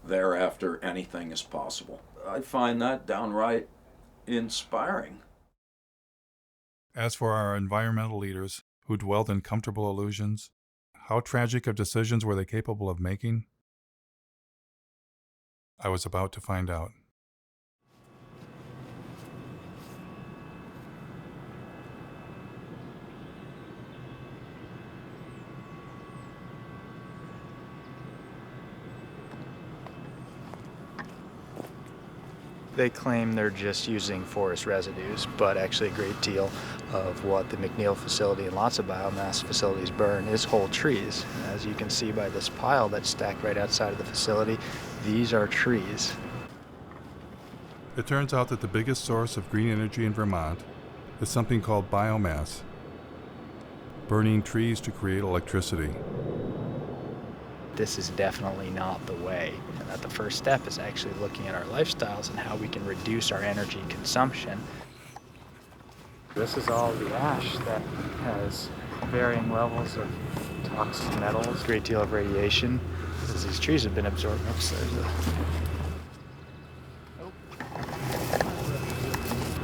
Speaker 12: Thereafter, anything is possible. I find that downright inspiring.
Speaker 1: As for our environmental leaders who dwelled in comfortable illusions, how tragic of decisions were they capable of making? I was about to find out.
Speaker 4: They claim they're just using forest residues, but actually a great deal of what the McNeil facility and lots of biomass facilities burn is whole trees. As you can see by this pile that's stacked right outside of the facility, these are trees.
Speaker 1: It turns out that the biggest source of green energy in Vermont is something called biomass, burning trees to create electricity.
Speaker 4: This is definitely not the way, and that the first step is actually looking at our lifestyles and how we can reduce our energy consumption. This is all the ash that has varying levels of toxic metals, a great deal of radiation, as these trees have been absorbed. Oops, there's a...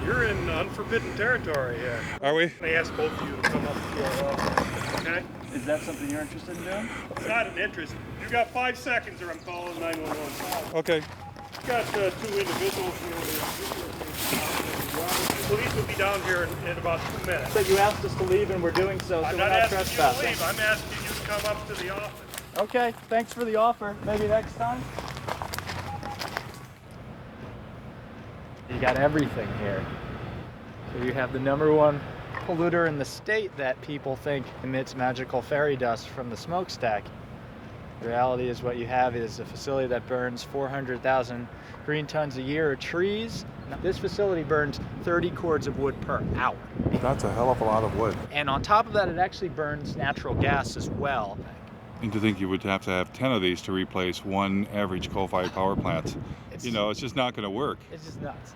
Speaker 6: You're in unforbidden territory here.
Speaker 1: Are we?
Speaker 6: They asked both of you to come up to our office, okay?
Speaker 4: Is that something you're interested in doing?
Speaker 6: It's not an interest. You got 5 seconds or I'm calling 911.
Speaker 1: Okay.
Speaker 6: You got 2 individuals here. Police will be down here in about 2 minutes.
Speaker 4: But you asked us to leave and we're doing so,
Speaker 6: I'm
Speaker 4: so
Speaker 6: not
Speaker 4: we're not
Speaker 6: asking
Speaker 4: trespassing.
Speaker 6: you to leave. I'm asking you to come up to the office.
Speaker 4: Okay, thanks for the offer. Maybe next time. You got everything here. So you have the #1 polluter in the state that people think emits magical fairy dust from the smokestack. The reality is what you have is a facility that burns 400,000 green tons a year of trees. Now, this facility burns 30 cords of wood per hour.
Speaker 1: That's a hell of a lot of wood.
Speaker 4: And on top of that, it actually burns natural gas as well.
Speaker 1: And to think you would have to have 10 of these to replace one average coal-fired power plant. You know, it's just not going to work.
Speaker 4: It's just nuts.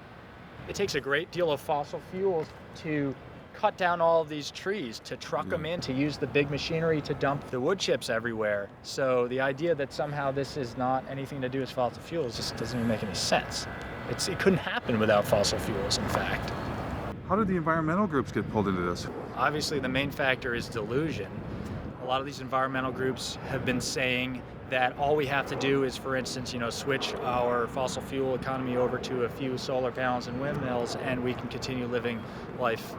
Speaker 4: It takes a great deal of fossil fuels to cut down all of these trees, to truck them in, to use the big machinery to dump the wood chips everywhere. So the idea that somehow this is not anything to do with fossil fuels just doesn't even make any sense. It couldn't happen without fossil fuels, in fact.
Speaker 1: How did the environmental groups get pulled into this?
Speaker 4: Obviously, the main factor is delusion. A lot of these environmental groups have been saying that all we have to do is, for instance, switch our fossil fuel economy over to a few solar panels and windmills, and we can continue living life,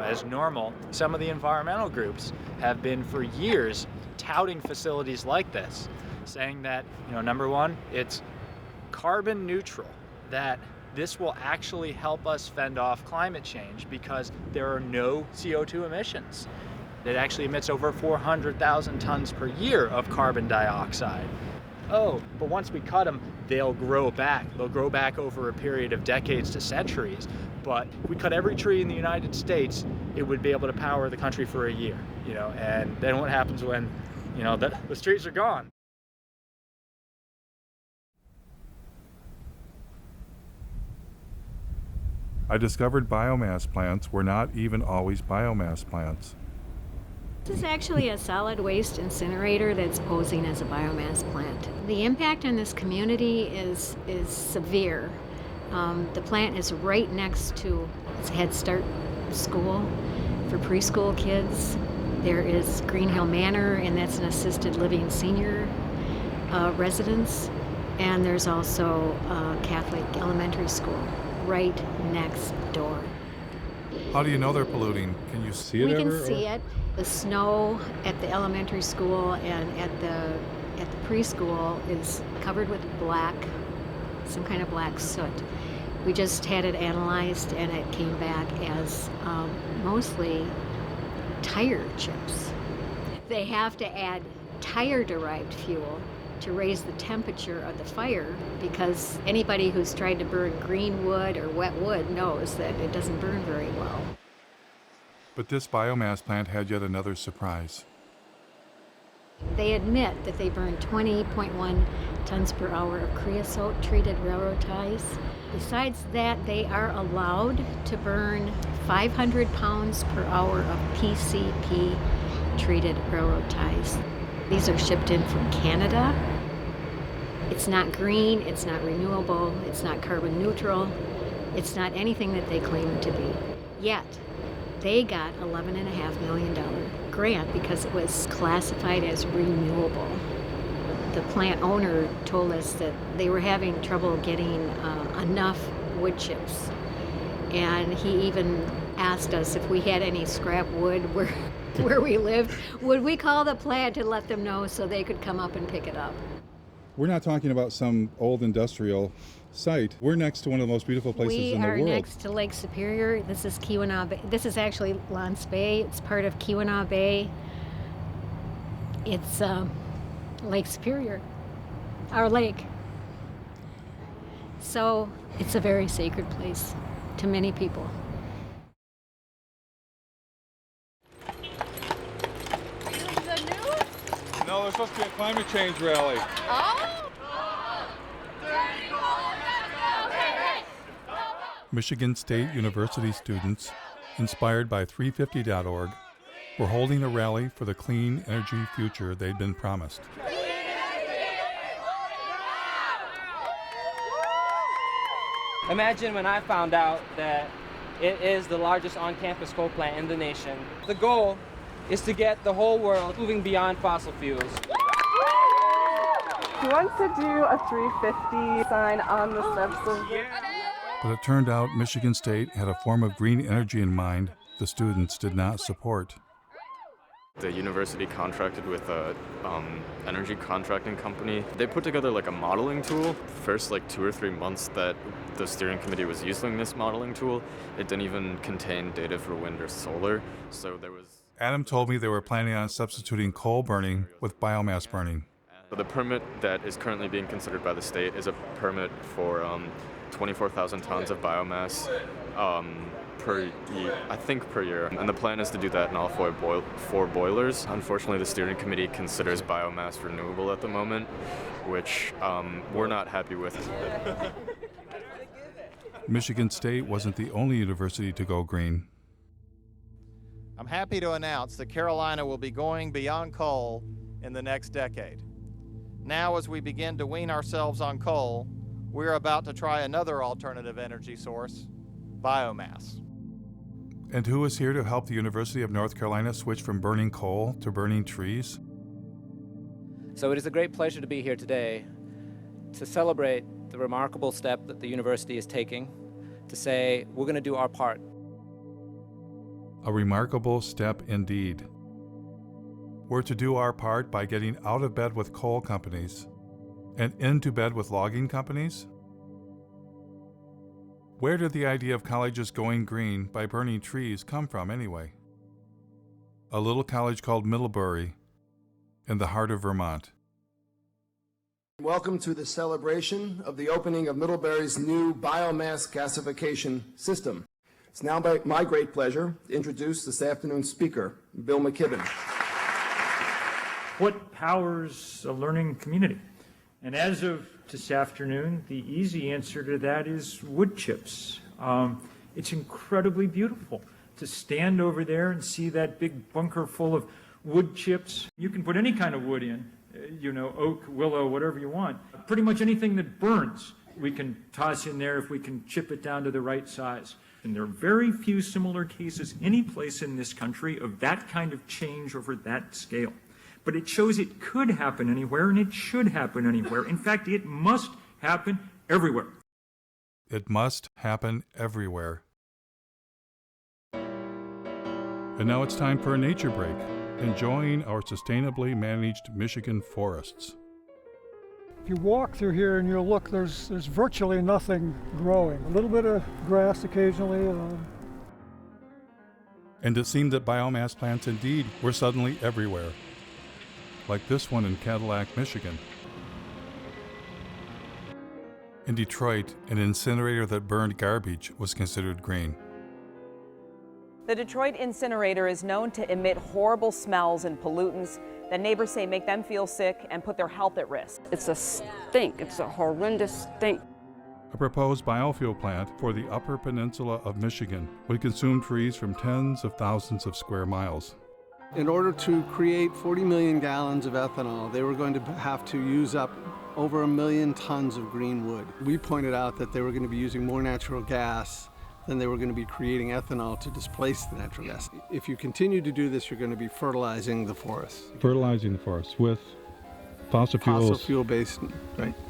Speaker 4: as normal. Some of the environmental groups have been for years touting facilities like this, saying that, number one, it's carbon neutral, that this will actually help us fend off climate change because there are no CO2 emissions. It actually emits over 400,000 tons per year of carbon dioxide. Oh, but once we cut them, they'll grow back. They'll grow back over a period of decades to centuries. But if we cut every tree in the United States, it would be able to power the country for a year, and then what happens when, the trees are gone?
Speaker 1: I discovered biomass plants were not even always biomass plants.
Speaker 8: This is actually a solid waste incinerator that's posing as a biomass plant. The impact on this community is severe. The plant is right next to its Head Start school for preschool kids. There is Green Hill Manor, and that's an assisted living senior residence. And there's also a Catholic elementary school right next door.
Speaker 1: How do you know they're polluting? Can you see it
Speaker 8: We
Speaker 1: ever?
Speaker 8: can see it. The snow at the elementary school and at the preschool is covered with black, some kind of black soot. We just had it analyzed, and it came back as mostly tire chips. They have to add tire-derived fuel to raise the temperature of the fire, because anybody who's tried to burn green wood or wet wood knows that it doesn't burn very well.
Speaker 1: But this biomass plant had yet another surprise.
Speaker 8: They admit that they burn 20.1 tons per hour of creosote-treated railroad ties. Besides that, they are allowed to burn 500 pounds per hour of PCP-treated railroad ties. These are shipped in from Canada. It's not green, it's not renewable, it's not carbon neutral, it's not anything that they claim it to be. Yet, they got $11.5 million grant because it was classified as renewable. The plant owner told us that they were having trouble getting enough wood chips. And he even asked us if we had any scrap wood where we lived, would we call the plant and let them know so they could come up and pick it up.
Speaker 1: We're not talking about some old industrial site. We're next to one of the most beautiful places in the world.
Speaker 8: We are next to Lake Superior. This is Keweenaw Bay. This is actually Lance Bay. It's part of Keweenaw Bay. It's Lake Superior, our lake. So it's a very sacred place to many people.
Speaker 1: No, there's supposed to be a climate change rally. Michigan State University students, inspired by 350.org, were holding a rally for the clean energy future they'd been promised.
Speaker 9: Imagine when I found out that it is the largest on-campus coal plant in the nation. The goal is to get the whole world moving beyond fossil fuels.
Speaker 18: He wants to do a 350 sign on the steps of the...
Speaker 1: But it turned out Michigan State had a form of green energy in mind the students did not support.
Speaker 22: The university contracted with a energy contracting company. They put together like a modeling tool. First 2 or 3 months that the steering committee was using this modeling tool, it didn't even contain data for wind or solar. So there was...
Speaker 1: Adam told me they were planning on substituting coal burning with biomass burning.
Speaker 22: The permit that is currently being considered by the state is a permit for 24,000 tons of biomass per year. And the plan is to do that in all four boilers. Unfortunately, the steering committee considers biomass renewable at the moment, which we're not happy with.
Speaker 1: Michigan State wasn't the only university to go green.
Speaker 23: I'm happy to announce that Carolina will be going beyond coal in the next decade. Now, as we begin to wean ourselves on coal, we're about to try another alternative energy source, biomass.
Speaker 1: And who is here to help the University of North Carolina switch from burning coal to burning trees?
Speaker 2: So it is a great pleasure to be here today to celebrate the remarkable step that the university is taking to say we're going to do our part.
Speaker 1: A remarkable step indeed. We're to do our part by getting out of bed with coal companies and into bed with logging companies? Where did the idea of colleges going green by burning trees come from anyway? A little college called Middlebury in the heart of Vermont.
Speaker 3: Welcome to the celebration of the opening of Middlebury's new biomass gasification system. It's now my great pleasure to introduce this afternoon's speaker, Bill McKibben.
Speaker 11: What powers a learning community? And as of this afternoon, the easy answer to that is wood chips. It's incredibly beautiful to stand over there and see that big bunker full of wood chips. You can put any kind of wood in, oak, willow, whatever you want. Pretty much anything that burns, we can toss in there if we can chip it down to the right size. And there are very few similar cases any place in this country of that kind of change over that scale. But it shows it could happen anywhere, and it should happen anywhere. In fact, it must happen everywhere.
Speaker 1: It must happen everywhere. And now it's time for a nature break, enjoying our sustainably managed Michigan forests.
Speaker 24: If you walk through here and you look, there's virtually nothing growing. A little bit of grass occasionally.
Speaker 1: And it seemed that biomass plants indeed were suddenly everywhere. Like this one in Cadillac, Michigan. In Detroit, an incinerator that burned garbage was considered green.
Speaker 25: The Detroit incinerator is known to emit horrible smells and pollutants that neighbors say make them feel sick and put their health at risk.
Speaker 26: It's a stink. It's a horrendous stink.
Speaker 1: A proposed biofuel plant for the Upper Peninsula of Michigan would consume trees from tens of thousands of square miles.
Speaker 27: In order to create 40 million gallons of ethanol, they were going to have to use up over 1 million tons of green wood. We pointed out that they were going to be using more natural gas than they were going to be creating ethanol to displace the natural gas. If you continue to do this, you're going to be fertilizing the forests.
Speaker 1: Fertilizing the forests with fossil fuels.
Speaker 27: Fossil fuel-based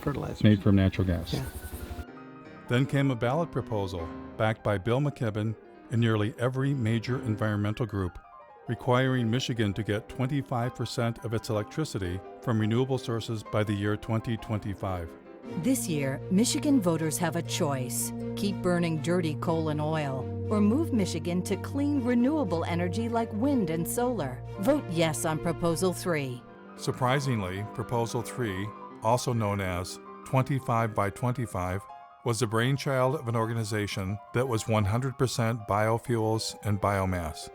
Speaker 27: fertilizers.
Speaker 1: Made from natural gas.
Speaker 27: Yeah.
Speaker 1: Then came a ballot proposal backed by Bill McKibben and nearly every major environmental group, requiring Michigan to get 25% of its electricity from renewable sources by the year 2025.
Speaker 28: This year, Michigan voters have a choice: keep burning dirty coal and oil, or move Michigan to clean, renewable energy like wind and solar. Vote yes on Proposal 3.
Speaker 1: Surprisingly, Proposal 3, also known as 25 by 25, was the brainchild of an organization that was 100% biofuels and biomass.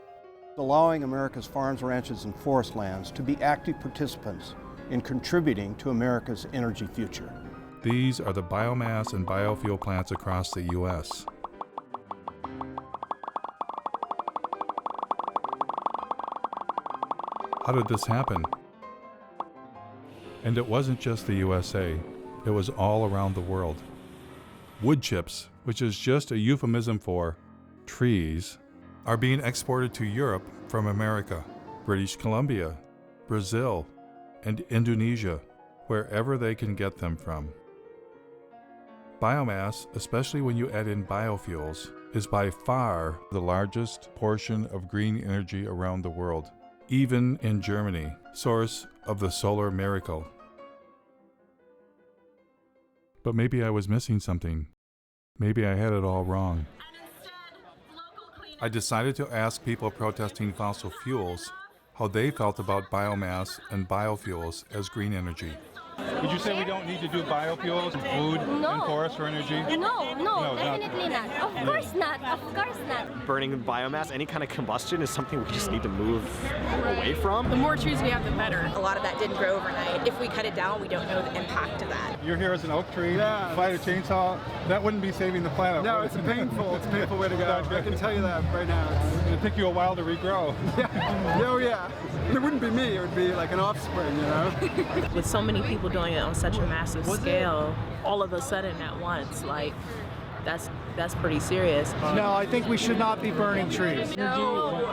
Speaker 29: Allowing America's farms, ranches, and forest lands to be active participants in contributing to America's energy future.
Speaker 1: These are the biomass and biofuel plants across the U.S. How did this happen? And it wasn't just the USA, it was all around the world. Wood chips, which is just a euphemism for trees, are being exported to Europe from America, British Columbia, Brazil, and Indonesia, wherever they can get them from. Biomass, especially when you add in biofuels, is by far the largest portion of green energy around the world, even in Germany, source of the solar miracle. But maybe I was missing something. Maybe I had it all wrong. I decided to ask people protesting fossil fuels how they felt about biomass and biofuels as green energy. Would you say we don't need to do biofuels, food, and forest for energy?
Speaker 30: No, definitely not. Of course not. Of course not.
Speaker 31: Burning biomass, any kind of combustion is something we just need to move away from.
Speaker 32: The more trees we have, the better.
Speaker 33: A lot of that didn't grow overnight. If we cut it down, we don't know the impact of that.
Speaker 1: You're here as an oak tree, fight a chainsaw, that wouldn't be saving the planet.
Speaker 27: No, it's a painful way to go. I can tell you that right now.
Speaker 1: It'd take you a while to regrow.
Speaker 27: Oh yeah. It wouldn't be me, it would be like an offspring, you know?
Speaker 32: With so many people doing it on such a massive scale, all of a sudden at once, like, that's
Speaker 5: That's pretty serious.
Speaker 24: No, I think we should not be burning trees.
Speaker 18: No.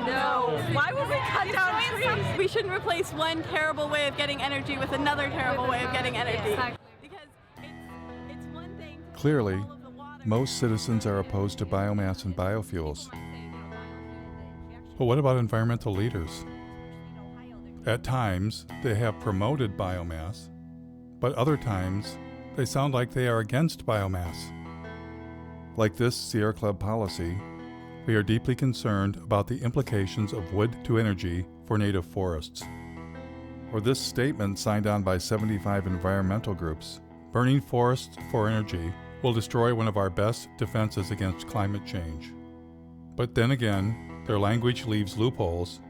Speaker 18: Why would we cut down trees? We shouldn't replace one terrible way of getting energy with another terrible way of getting energy. Because it's one thing.
Speaker 1: Clearly, most citizens are opposed to biomass and biofuels. But what about environmental leaders? At times, they have promoted biomass, but other times, they sound like they are against biomass. Like this Sierra Club policy, we are deeply concerned about the implications of wood to energy for native forests. Or this statement signed on by 75 environmental groups, burning forests for energy will destroy one of our best defenses against climate change. But then again, their language leaves loopholes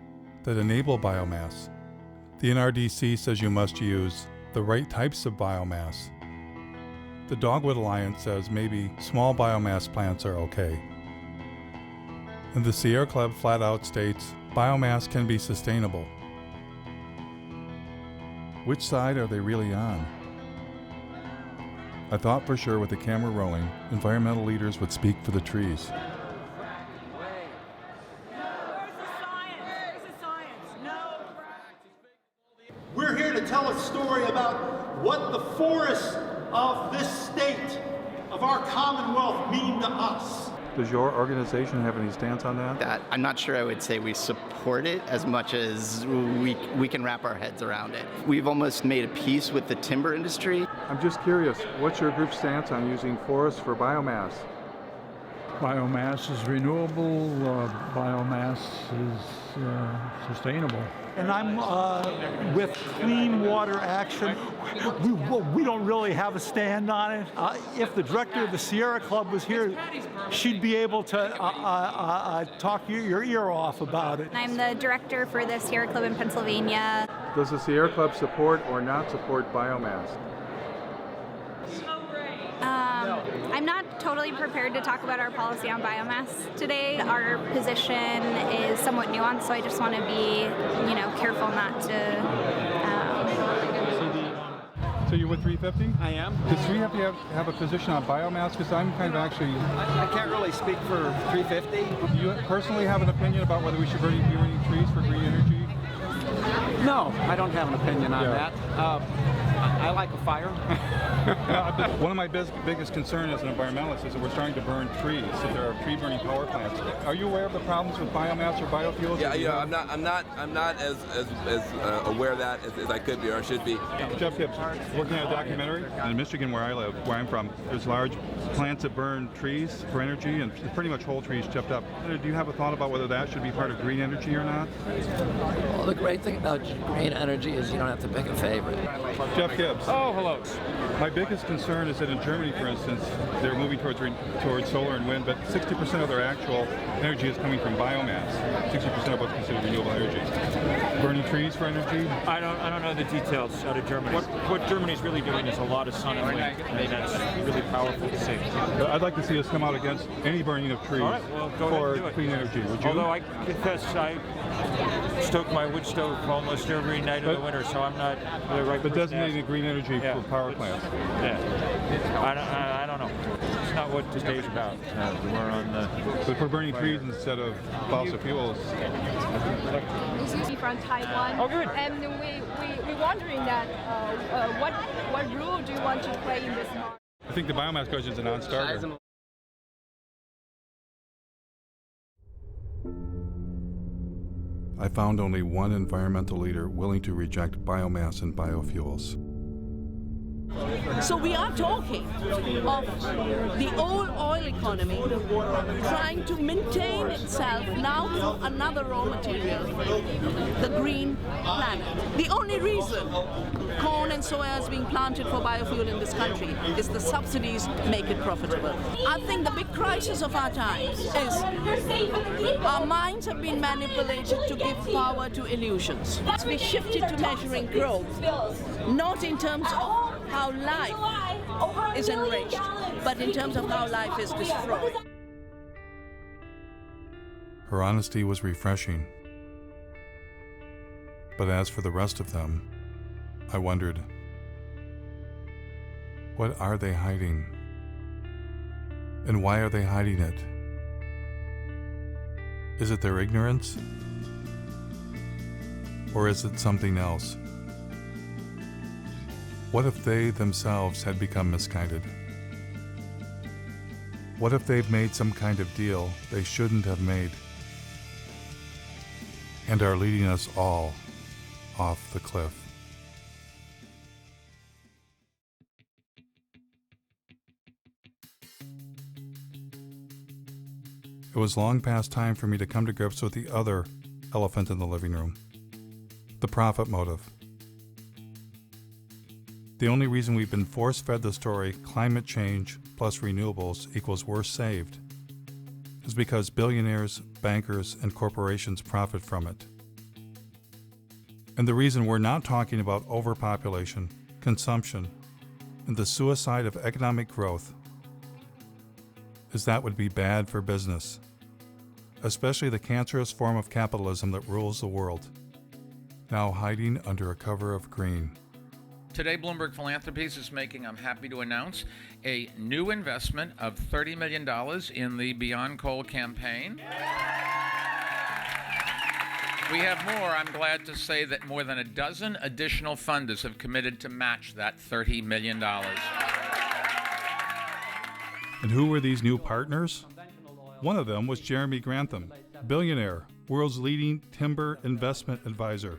Speaker 1: that enable biomass. The NRDC says you must use the right types of biomass. The Dogwood Alliance says maybe small biomass plants are okay. And the Sierra Club flat out states biomass can be sustainable. Which side are they really on? I thought for sure with the camera rolling, environmental leaders would speak for the trees.
Speaker 7: We're here to tell a story about what the forests of this state, of our Commonwealth, mean to us.
Speaker 1: Does your organization have any stance on that?
Speaker 10: I'm not sure I would say we support it as much as we can wrap our heads around it. We've almost made a peace with the timber industry.
Speaker 1: I'm just curious, what's your group's stance on using forests for biomass?
Speaker 24: Biomass is renewable, biomass is sustainable.
Speaker 7: And I'm with Clean Water Action. We don't really have a stand on it. If the director of the Sierra Club was here, she'd be able to talk your ear off about it.
Speaker 12: I'm the director for the Sierra Club in Pennsylvania.
Speaker 1: Does the Sierra Club support or not support biomass?
Speaker 12: I'm not totally prepared to talk about our policy on biomass today. Our position is somewhat nuanced, so I just want to be, careful not to.
Speaker 1: So you're with 350?
Speaker 7: I am.
Speaker 1: Does 350 have a position on biomass? Because I'm kind of actually...
Speaker 7: I can't really speak for 350.
Speaker 1: Do you personally have an opinion about whether we should be burning trees for green energy?
Speaker 7: No, I don't have an opinion on that. I like a fire.
Speaker 1: One of my biggest concerns as an environmentalist is that we're starting to burn trees, that there are tree burning power plants. Are you aware of the problems with biomass or biofuels?
Speaker 13: Yeah, I'm not as aware of that as I could be or should be.
Speaker 1: Jeff Gibbs, working on a documentary in Michigan, where I live, where I'm from. There's large plants that burn trees for energy, and pretty much whole trees chipped up. Do you have a thought about whether that should be part of green energy or not?
Speaker 14: Well, the great thing about green energy is you don't have to pick a favorite.
Speaker 1: Jeff Gibbs.
Speaker 7: Oh, hello.
Speaker 1: My biggest concern is that in Germany, for instance, they're moving towards solar and wind, but 60% of their actual energy is coming from biomass. 60% of what's considered renewable energy. Burning trees for energy?
Speaker 11: I don't know the details out of Germany. What Germany's really doing is a lot of sun and wind. I mean, that's really powerful to see.
Speaker 1: I'd like to see us come out against any burning of trees for clean energy. Would you?
Speaker 11: Although I confess I stoke my wood stove almost every night of the winter, so I'm not the right.
Speaker 1: But designating green energy for power plants.
Speaker 11: Yeah, I don't know. It's not what today's about. We're on the.
Speaker 1: But for burning trees instead of fossil fuels.
Speaker 15: From Taiwan.
Speaker 11: Oh, good.
Speaker 15: And we're wondering that what role do you want to play in this market?
Speaker 1: I think the biomass question is a non-starter. I found only one environmental leader willing to reject biomass and biofuels.
Speaker 16: So we are talking of the old oil economy trying to maintain itself now through another raw material, the green planet. The only reason corn and soya is being planted for biofuel in this country is the subsidies make it profitable. I think the big crisis of our times is our minds have been manipulated to give power to illusions. We shifted to measuring growth, not in terms of how life is enriched, but in terms of how life is destroyed.
Speaker 1: Her honesty was refreshing. But as for the rest of them, I wondered, what are they hiding? And why are they hiding it? Is it their ignorance? Or is it something else? What if they themselves had become misguided? What if they've made some kind of deal they shouldn't have made and are leading us all off the cliff? It was long past time for me to come to grips with the other elephant in the living room, the profit motive. The only reason we've been force-fed the story climate change plus renewables equals worse saved is because billionaires, bankers, and corporations profit from it. And the reason we're not talking about overpopulation, consumption, and the suicide of economic growth is that would be bad for business, especially the cancerous form of capitalism that rules the world, now hiding under a cover of green.
Speaker 2: Today, Bloomberg Philanthropies is making, I'm happy to announce, a new investment of $30 million in the Beyond Coal campaign. We have more. I'm glad to say that more than a dozen additional funders have committed to match that $30 million.
Speaker 1: And who were these new partners? One of them was Jeremy Grantham, billionaire, world's leading timber investment advisor.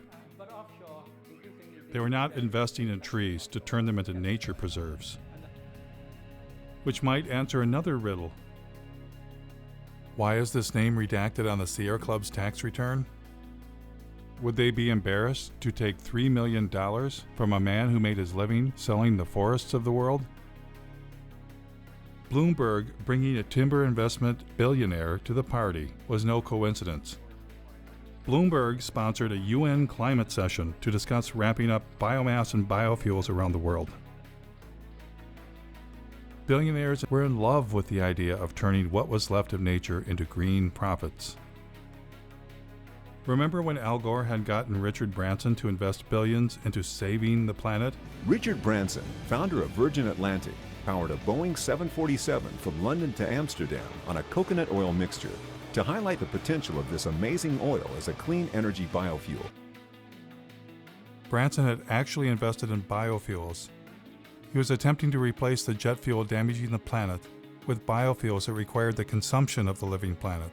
Speaker 1: They were not investing in trees to turn them into nature preserves, which might answer another riddle. Why is this name redacted on the Sierra Club's tax return? Would they be embarrassed to take $3 million from a man who made his living selling the forests of the world? Bloomberg bringing a timber investment billionaire to the party was no coincidence. Bloomberg sponsored a UN climate session to discuss ramping up biomass and biofuels around the world. Billionaires were in love with the idea of turning what was left of nature into green profits. Remember when Al Gore had gotten Richard Branson to invest billions into saving the planet?
Speaker 4: Richard Branson, founder of Virgin Atlantic, powered a Boeing 747 from London to Amsterdam on a coconut oil mixture to highlight the potential of this amazing oil as a clean energy biofuel.
Speaker 1: Branson had actually invested in biofuels. He was attempting to replace the jet fuel damaging the planet with biofuels that required the consumption of the living planet.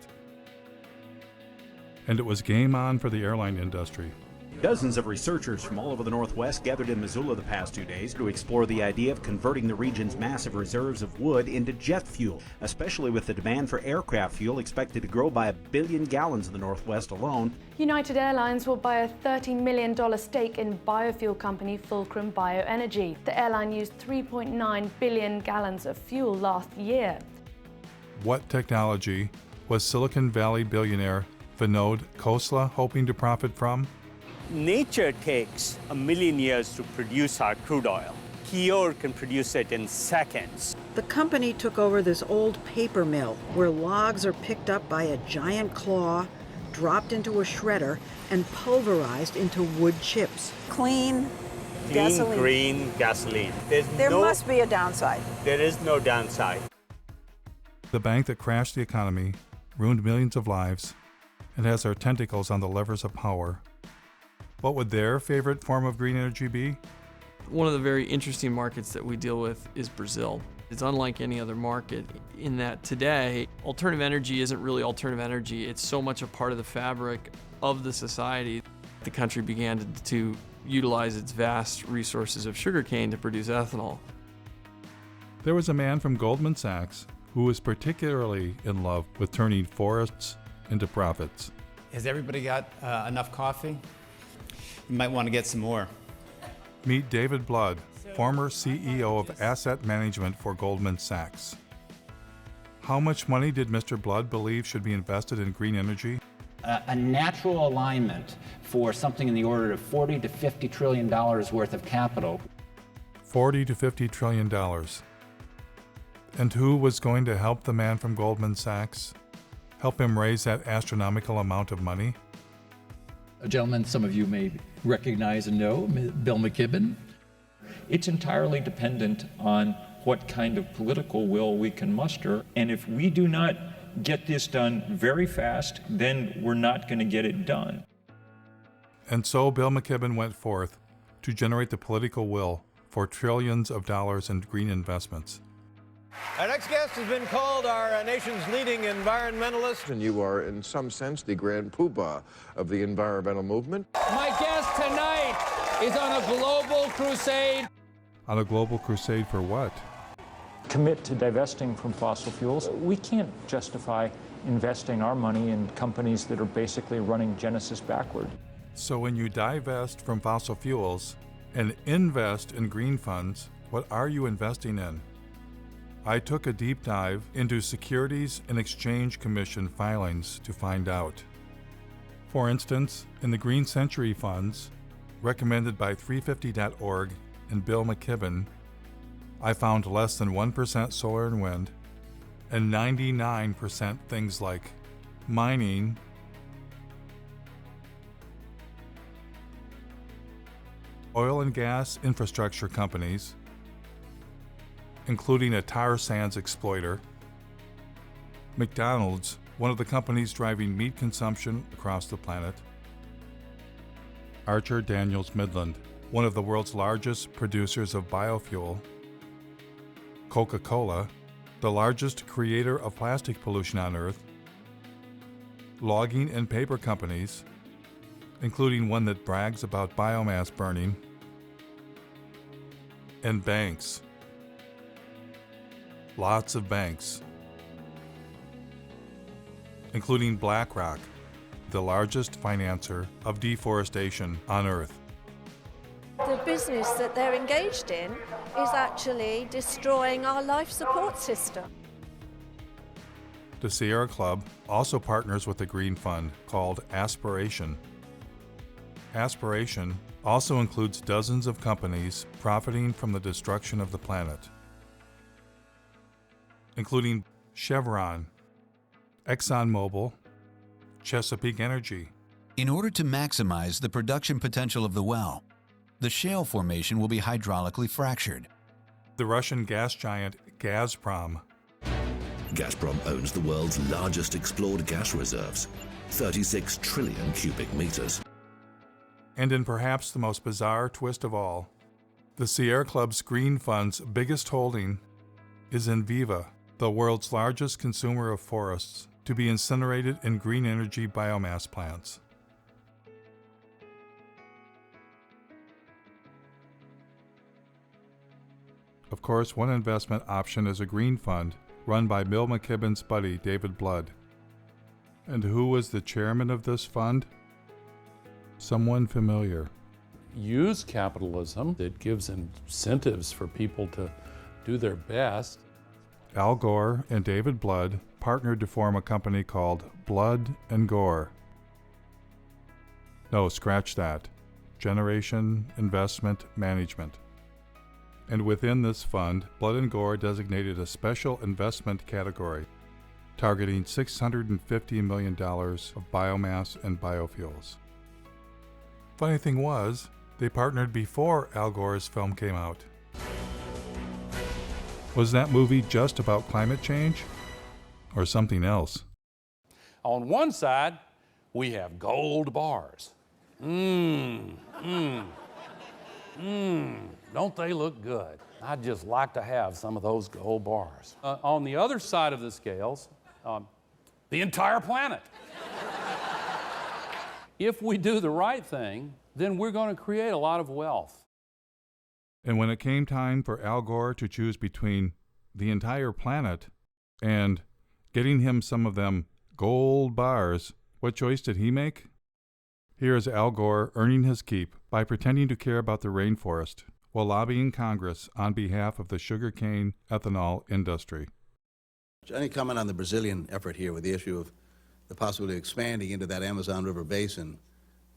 Speaker 1: And it was game on for the airline industry.
Speaker 5: Dozens of researchers from all over the Northwest gathered in Missoula the past 2 days to explore the idea of converting the region's massive reserves of wood into jet fuel, especially with the demand for aircraft fuel expected to grow by 1 billion gallons in the Northwest alone.
Speaker 6: United Airlines will buy a $30 million stake in biofuel company Fulcrum Bioenergy. The airline used 3.9 billion gallons of fuel last year.
Speaker 1: What technology was Silicon Valley billionaire Vinod Khosla hoping to profit from?
Speaker 8: Nature takes 1 million years to produce our crude oil. Kior can produce it in seconds.
Speaker 9: The company took over this old paper mill where logs are picked up by a giant claw, dropped into a shredder, and pulverized into wood chips.
Speaker 17: Clean gasoline.
Speaker 8: Green gasoline.
Speaker 17: There must be a downside.
Speaker 8: There is no downside.
Speaker 1: The bank that crashed the economy, ruined millions of lives, and has their tentacles on the levers of power. What would their favorite form of green energy be?
Speaker 19: One of the very interesting markets that we deal with is Brazil. It's unlike any other market in that today, alternative energy isn't really alternative energy. It's so much a part of the fabric of the society. The country began to utilize its vast resources of sugarcane to produce ethanol.
Speaker 1: There was a man from Goldman Sachs who was particularly in love with turning forests into profits.
Speaker 20: Has everybody got enough coffee? You might want to get some more.
Speaker 1: Meet David Blood, former CEO of asset management for Goldman Sachs. How much money did Mr. Blood believe should be invested in green energy?
Speaker 21: A natural alignment for something in the order of $40 to $50 trillion worth of capital.
Speaker 1: $40 to $50 trillion. And who was going to help the man from Goldman Sachs? Help him raise that astronomical amount of money?
Speaker 22: A gentleman some of you may recognize and know, Bill McKibben. It's entirely dependent on
Speaker 11: what kind of political will we can muster. And if we do not get this done very fast, then we're not going to get it done.
Speaker 1: And so Bill McKibben went forth to generate the political will for trillions of dollars in green investments.
Speaker 3: Our next guest has been called our nation's leading environmentalist.
Speaker 10: And you are, in some sense, the grand poobah of the environmental movement.
Speaker 18: My guest tonight is on a global crusade.
Speaker 1: On a global crusade for what?
Speaker 11: Commit to divesting from fossil fuels. We can't justify investing our money in companies that are basically running Genesis backward.
Speaker 1: So when you divest from fossil fuels and invest in green funds, what are you investing in? I took a deep dive into Securities and Exchange Commission filings to find out. For instance, in the Green Century funds, recommended by 350.org and Bill McKibben, I found less than 1% solar and wind, and 99% things like mining, oil and gas infrastructure companies, including a tar sands exploiter, McDonald's, one of the companies driving meat consumption across the planet, Archer Daniels Midland, one of the world's largest producers of biofuel, Coca-Cola, the largest creator of plastic pollution on Earth, logging and paper companies, including one that brags about biomass burning, and banks. Lots of banks, including BlackRock, the largest financer of deforestation on Earth.
Speaker 23: The business that they're engaged in is actually destroying our life support system.
Speaker 1: The Sierra Club also partners with a green fund called Aspiration. Aspiration also includes dozens of companies profiting from the destruction of the planet, including Chevron, ExxonMobil, Chesapeake Energy.
Speaker 25: In order to maximize the production potential of the well, the shale formation will be hydraulically fractured.
Speaker 1: The Russian gas giant Gazprom.
Speaker 26: Gazprom owns the world's largest explored gas reserves, 36 trillion cubic meters.
Speaker 1: And in perhaps the most bizarre twist of all, the Sierra Club's Green Fund's biggest holding is Enviva, the world's largest consumer of forests, to be incinerated in green energy biomass plants. Of course, one investment option is a green fund run by Bill McKibben's buddy, David Blood. And who was the chairman of this fund? Someone familiar.
Speaker 27: Use capitalism that gives incentives for people to do their best.
Speaker 1: Al Gore and David Blood partnered to form a company called Blood and Gore. No, scratch that. Generation Investment Management. And within this fund, Blood and Gore designated a special investment category, targeting $650 million of biomass and biofuels. Funny thing was, they partnered before Al Gore's film came out. Was that movie just about climate change? Or something else?
Speaker 22: On one side, we have gold bars. Don't they look good? I'd just like to have some of those gold bars. On the other side of the scales, the entire planet. If we do the right thing, then we're going to create a lot of wealth.
Speaker 1: And when it came time for Al Gore to choose between the entire planet and getting him some of them gold bars, what choice did he make? Here is Al Gore earning his keep by pretending to care about the rainforest while lobbying Congress on behalf of the sugarcane ethanol industry.
Speaker 28: Any comment on the Brazilian effort here with the issue of the possibility of expanding into that Amazon River basin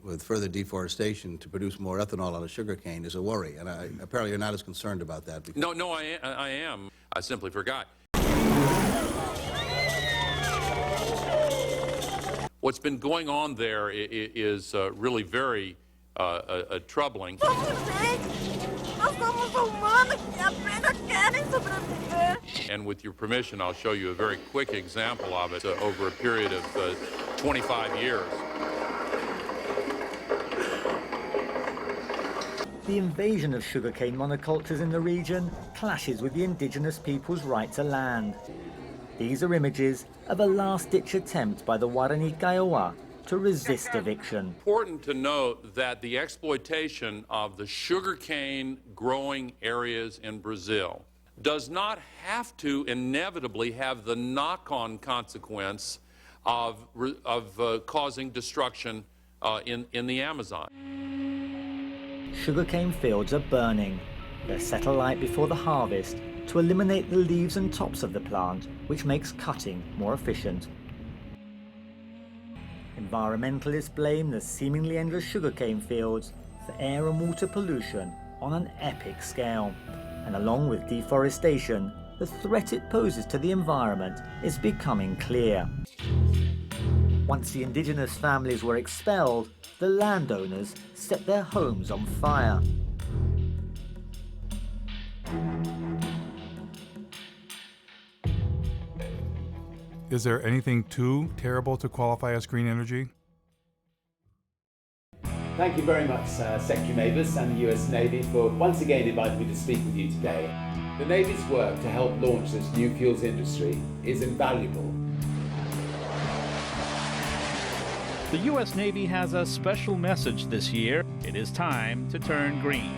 Speaker 28: with further deforestation to produce more ethanol out of sugarcane is a worry, and apparently you're not as concerned about that.
Speaker 29: No, I am. I simply forgot. What's been going on there is really very troubling.
Speaker 30: Nós somos humanos que apenas querem sobreviver.
Speaker 29: And with your permission, I'll show you a very quick example of it over a period of 25 years.
Speaker 2: The invasion of sugarcane monocultures in the region clashes with the indigenous people's right to land. These are images of a last-ditch attempt by the Guarani Kaiowá to resist eviction.
Speaker 29: Important to note that the exploitation of the sugarcane growing areas in Brazil does not have to inevitably have the knock-on consequence of causing destruction in the Amazon.
Speaker 2: Sugarcane fields are burning. They're set alight before the harvest to eliminate the leaves and tops of the plant, which makes cutting more efficient. Environmentalists blame the seemingly endless sugarcane fields for air and water pollution on an epic scale. And along with deforestation, the threat it poses to the environment is becoming clear. Once the indigenous families were expelled, the landowners set their homes on fire.
Speaker 1: Is there anything too terrible to qualify as green energy?
Speaker 4: Thank you very much, Secretary Mavis and the US Navy for once again inviting me to speak with you today. The Navy's work to help launch this new fuels industry is invaluable.
Speaker 7: The U.S. Navy has a special message this year. It is time to turn green.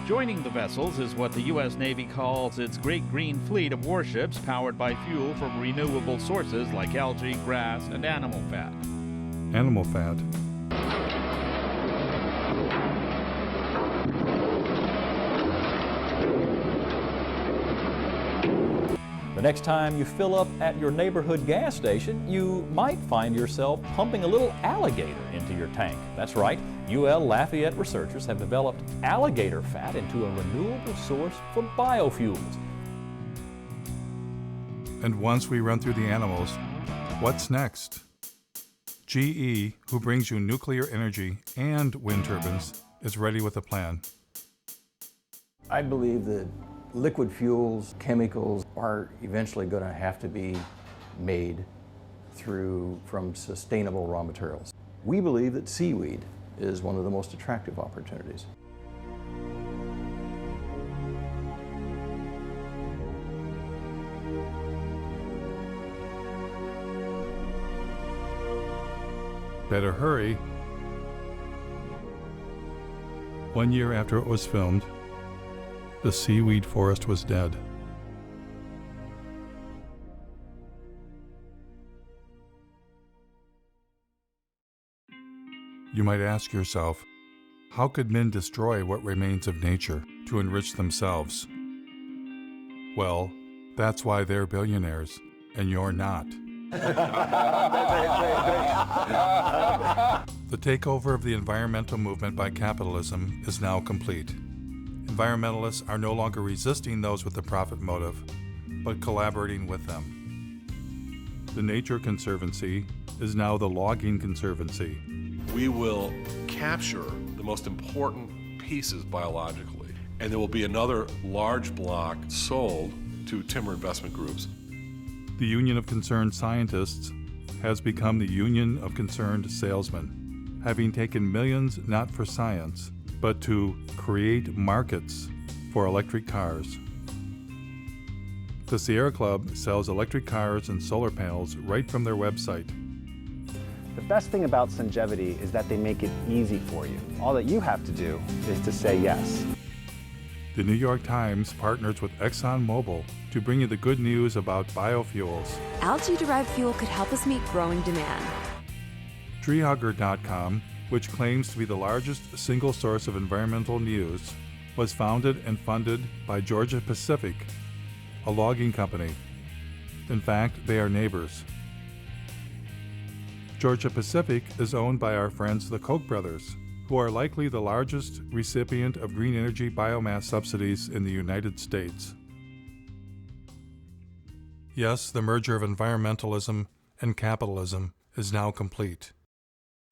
Speaker 7: Joining the vessels is what the U.S. Navy calls its Great Green Fleet of warships powered by fuel from renewable sources like algae, grass, and animal fat.
Speaker 1: Animal fat.
Speaker 12: The next time you fill up at your neighborhood gas station, you might find yourself pumping a little alligator into your tank. That's right, UL Lafayette researchers have developed alligator fat into a renewable source for biofuels.
Speaker 1: And once we run through the animals, what's next? GE, who brings you nuclear energy and wind turbines, is ready with a plan.
Speaker 13: I believe that liquid fuels, chemicals are eventually going to have to be made from sustainable raw materials. We believe that seaweed is one of the most attractive opportunities.
Speaker 1: Better hurry. 1 year after it was filmed, the seaweed forest was dead. You might ask yourself, how could men destroy what remains of nature to enrich themselves? Well, that's why they're billionaires, and you're not. The takeover of the environmental movement by capitalism is now complete. Environmentalists are no longer resisting those with the profit motive, but collaborating with them. The Nature Conservancy is now the Logging Conservancy.
Speaker 14: We will capture the most important pieces biologically, and there will be another large block sold to timber investment groups.
Speaker 1: The Union of Concerned Scientists has become the Union of Concerned Salesmen, having taken millions not for science, but to create markets for electric cars. The Sierra Club sells electric cars and solar panels right from their website.
Speaker 15: The best thing about Sungevity is that they make it easy for you. All that you have to do is to say yes.
Speaker 1: The New York Times partners with ExxonMobil to bring you the good news about biofuels.
Speaker 16: Algae-derived fuel could help us meet growing demand.
Speaker 1: Treehugger.com, which claims to be the largest single source of environmental news, was founded and funded by Georgia Pacific, a logging company. In fact, they are neighbors. Georgia Pacific is owned by our friends the Koch brothers, who are likely the largest recipient of green energy biomass subsidies in the United States. Yes, the merger of environmentalism and capitalism is now complete.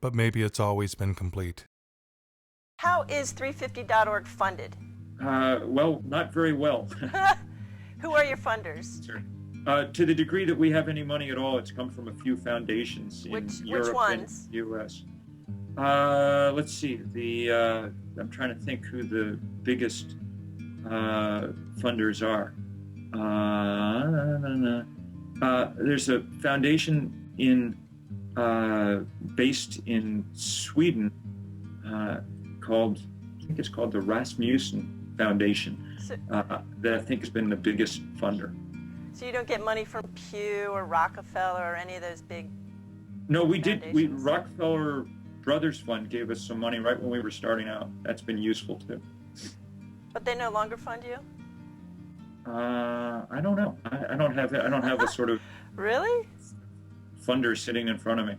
Speaker 1: But maybe it's always been complete.
Speaker 24: How is 350.org funded?
Speaker 11: Well, not very well.
Speaker 5: Who are your funders?
Speaker 11: Sure. To the degree that we have any money at all, it's come from a few foundations in Europe
Speaker 5: which ones?
Speaker 11: and U.S. Let's see. I'm trying to think who the biggest funders are. There's a foundation based in Sweden called, I think it's called the Rasmussen Foundation, that I think has been the biggest funder.
Speaker 5: So you don't get money from Pew or Rockefeller or any of those big
Speaker 11: No, we did. Rockefeller Brothers Fund gave us some money right when we were starting out. That's been useful too.
Speaker 5: But they no longer fund you?
Speaker 11: I don't know. I don't have a sort of
Speaker 5: really
Speaker 11: funder sitting in front of me.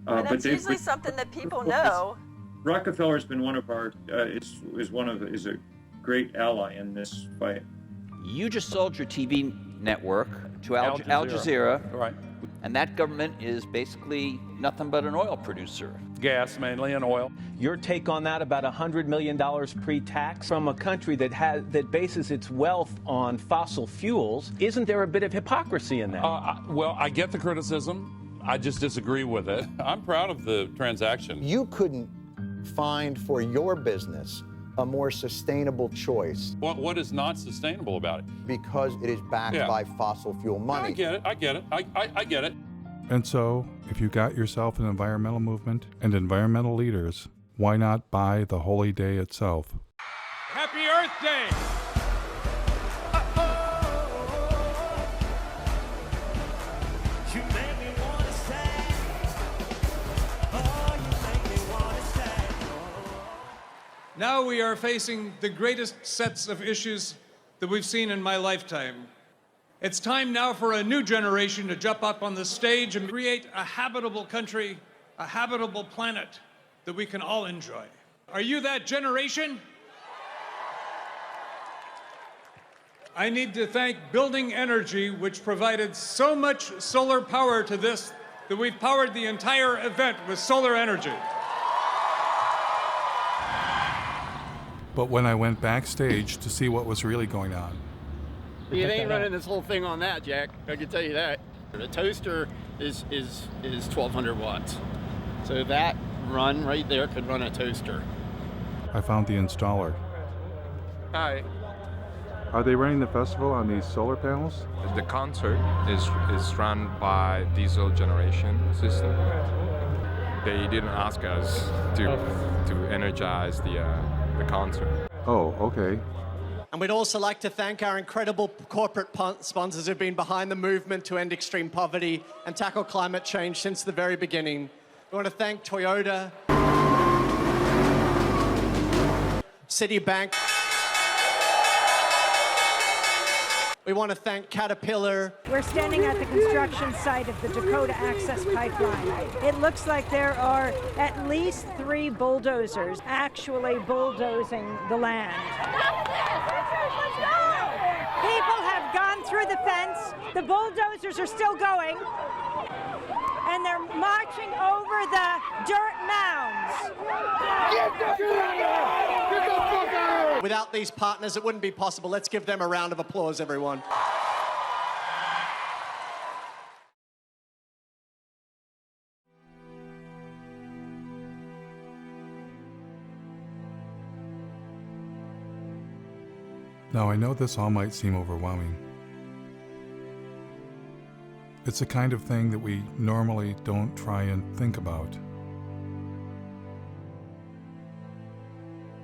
Speaker 5: But that's usually something that people know.
Speaker 11: Rockefeller's been one of our is a great ally in this fight.
Speaker 6: You just sold your TV network to Al Jazeera.
Speaker 27: Right.
Speaker 6: And that government is basically nothing but an oil producer.
Speaker 27: Gas mainly and oil.
Speaker 8: Your take on that, about $100 million pre-tax from a country that bases its wealth on fossil fuels. Isn't there a bit of hypocrisy in that?
Speaker 27: Well, I get the criticism. I just disagree with it. I'm proud of the transaction.
Speaker 9: You couldn't find for your business a more sustainable choice.
Speaker 27: What is not sustainable about it?
Speaker 9: Because it is backed by fossil fuel money.
Speaker 27: I get it. I get it.
Speaker 1: And so, if you got yourself an environmental movement and environmental leaders, why not buy the holy day itself?
Speaker 18: Happy Earth Day! Now we are facing the greatest sets of issues that we've seen in my lifetime. It's time now for a new generation to jump up on the stage and create a habitable country, a habitable planet that we can all enjoy. Are you that generation? I need to thank Building Energy, which provided so much solar power to this that we've powered the entire event with solar energy.
Speaker 1: But when I went backstage to see what was really going on,
Speaker 17: You ain't running this whole thing on that, Jack. I can tell you that. The toaster is 1,200 watts. So that run right there could run a toaster.
Speaker 1: I found the installer.
Speaker 17: Hi.
Speaker 1: Are they running the festival on these solar panels?
Speaker 19: The concert is run by diesel generation system. They didn't ask us to energize the concert.
Speaker 1: Oh, okay.
Speaker 20: And we'd also like to thank our incredible corporate sponsors who've been behind the movement to end extreme poverty and tackle climate change since the very beginning. We want to thank Toyota, Citibank. We want to thank Caterpillar.
Speaker 21: We're standing at the construction site of the Dakota Access Pipeline. It looks like there are at least 3 bulldozers actually bulldozing the land. People have gone through the fence. The bulldozers are still going. And they're marching over the dirt mounds.
Speaker 20: Without these partners, it wouldn't be possible. Let's give them a round of applause, everyone.
Speaker 1: Now, I know this all might seem overwhelming. It's the kind of thing that we normally don't try and think about.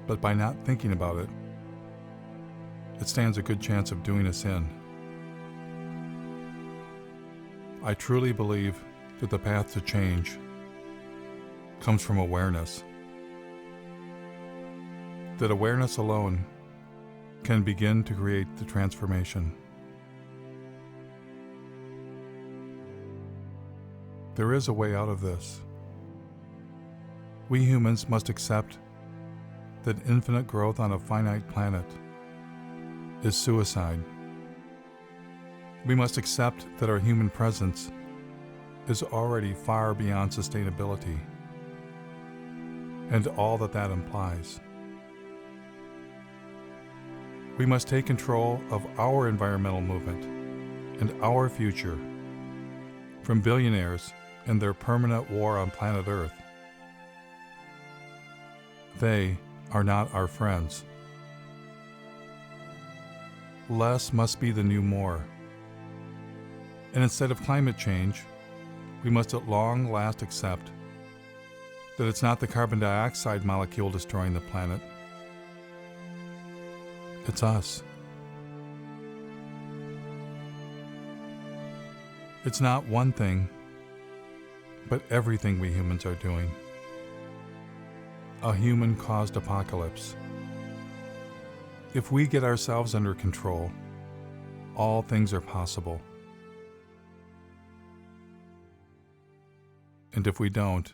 Speaker 1: But by not thinking about it, it stands a good chance of doing us in. I truly believe that the path to change comes from awareness. That awareness alone can begin to create the transformation. There is a way out of this. We humans must accept that infinite growth on a finite planet is suicide. We must accept that our human presence is already far beyond sustainability and all that that implies. We must take control of our environmental movement and our future from billionaires and their permanent war on planet Earth. They are not our friends. Less must be the new more. And instead of climate change, we must at long last accept that it's not the carbon dioxide molecule destroying the planet. It's us. It's not one thing, but everything we humans are doing. A human-caused apocalypse. If we get ourselves under control, all things are possible. And if we don't,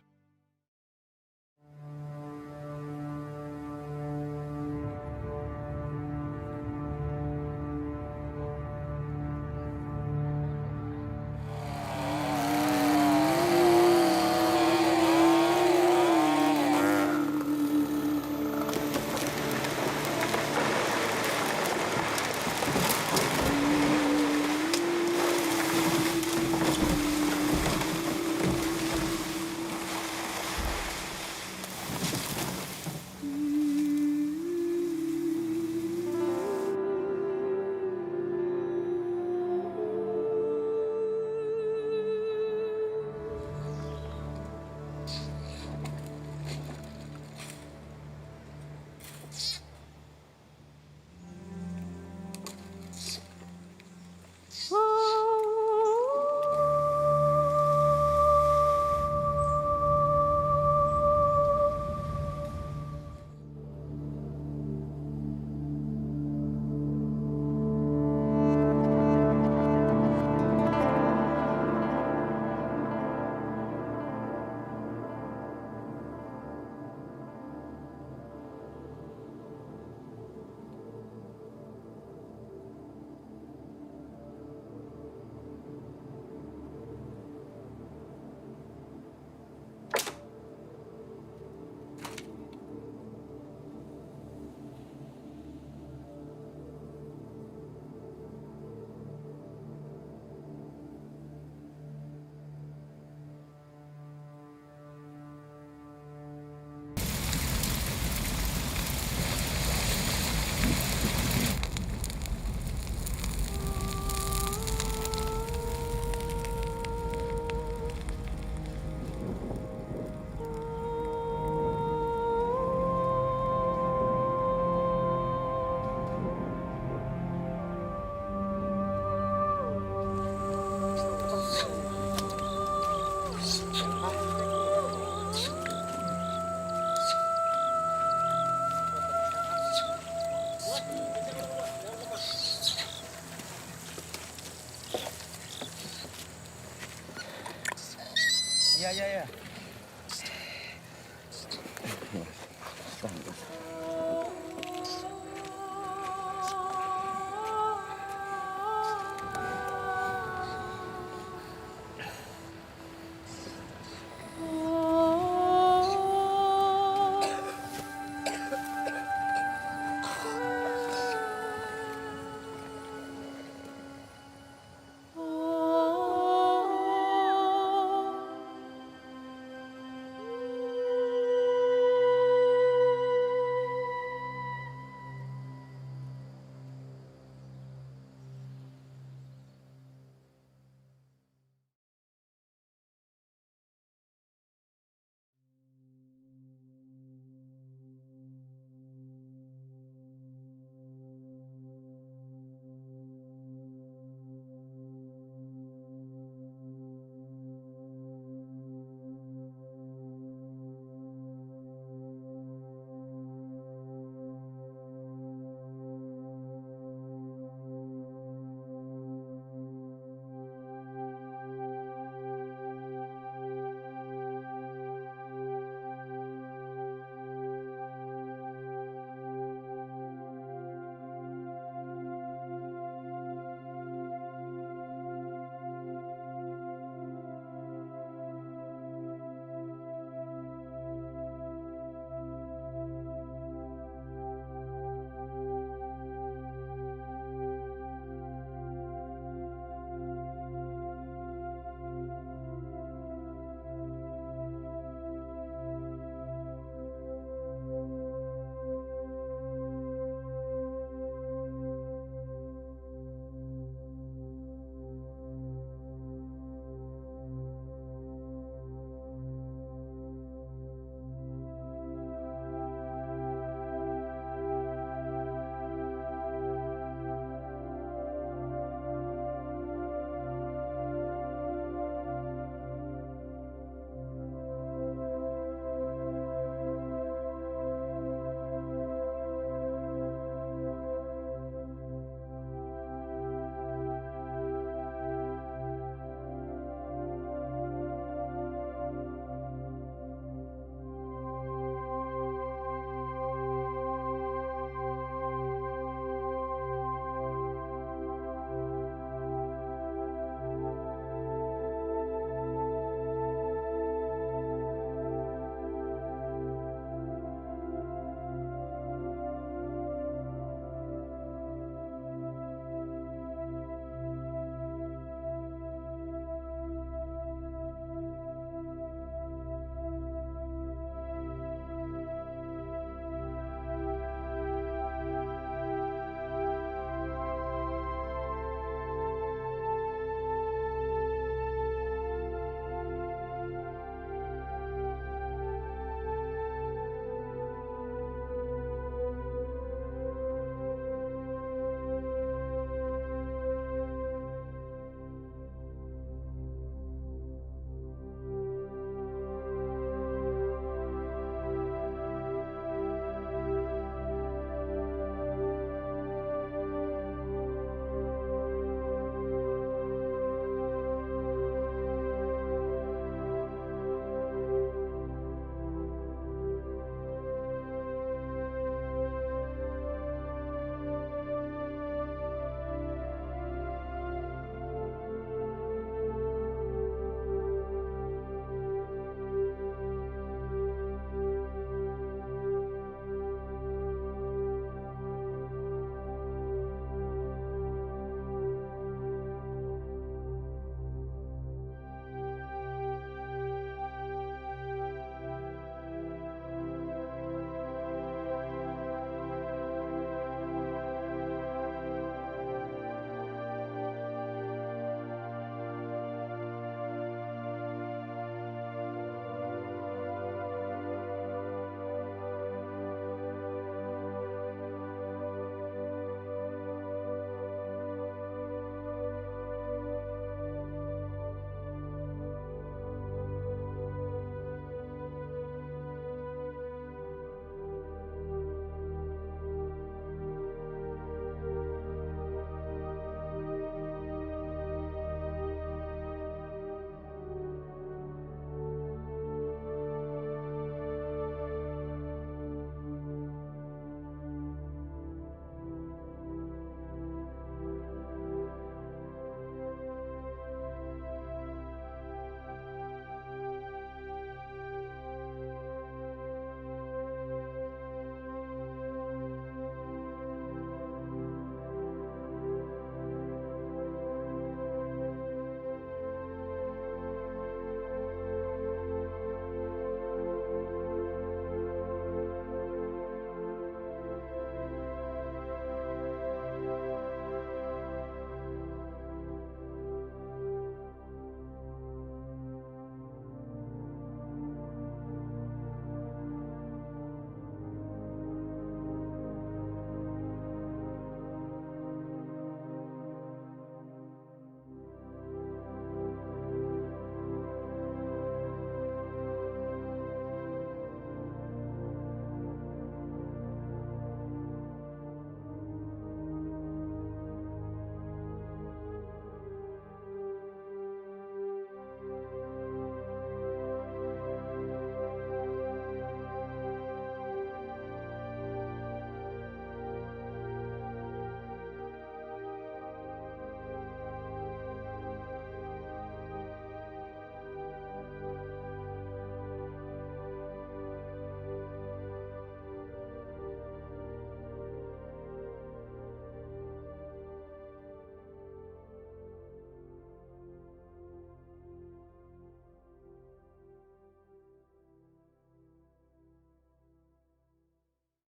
Speaker 3: Yeah.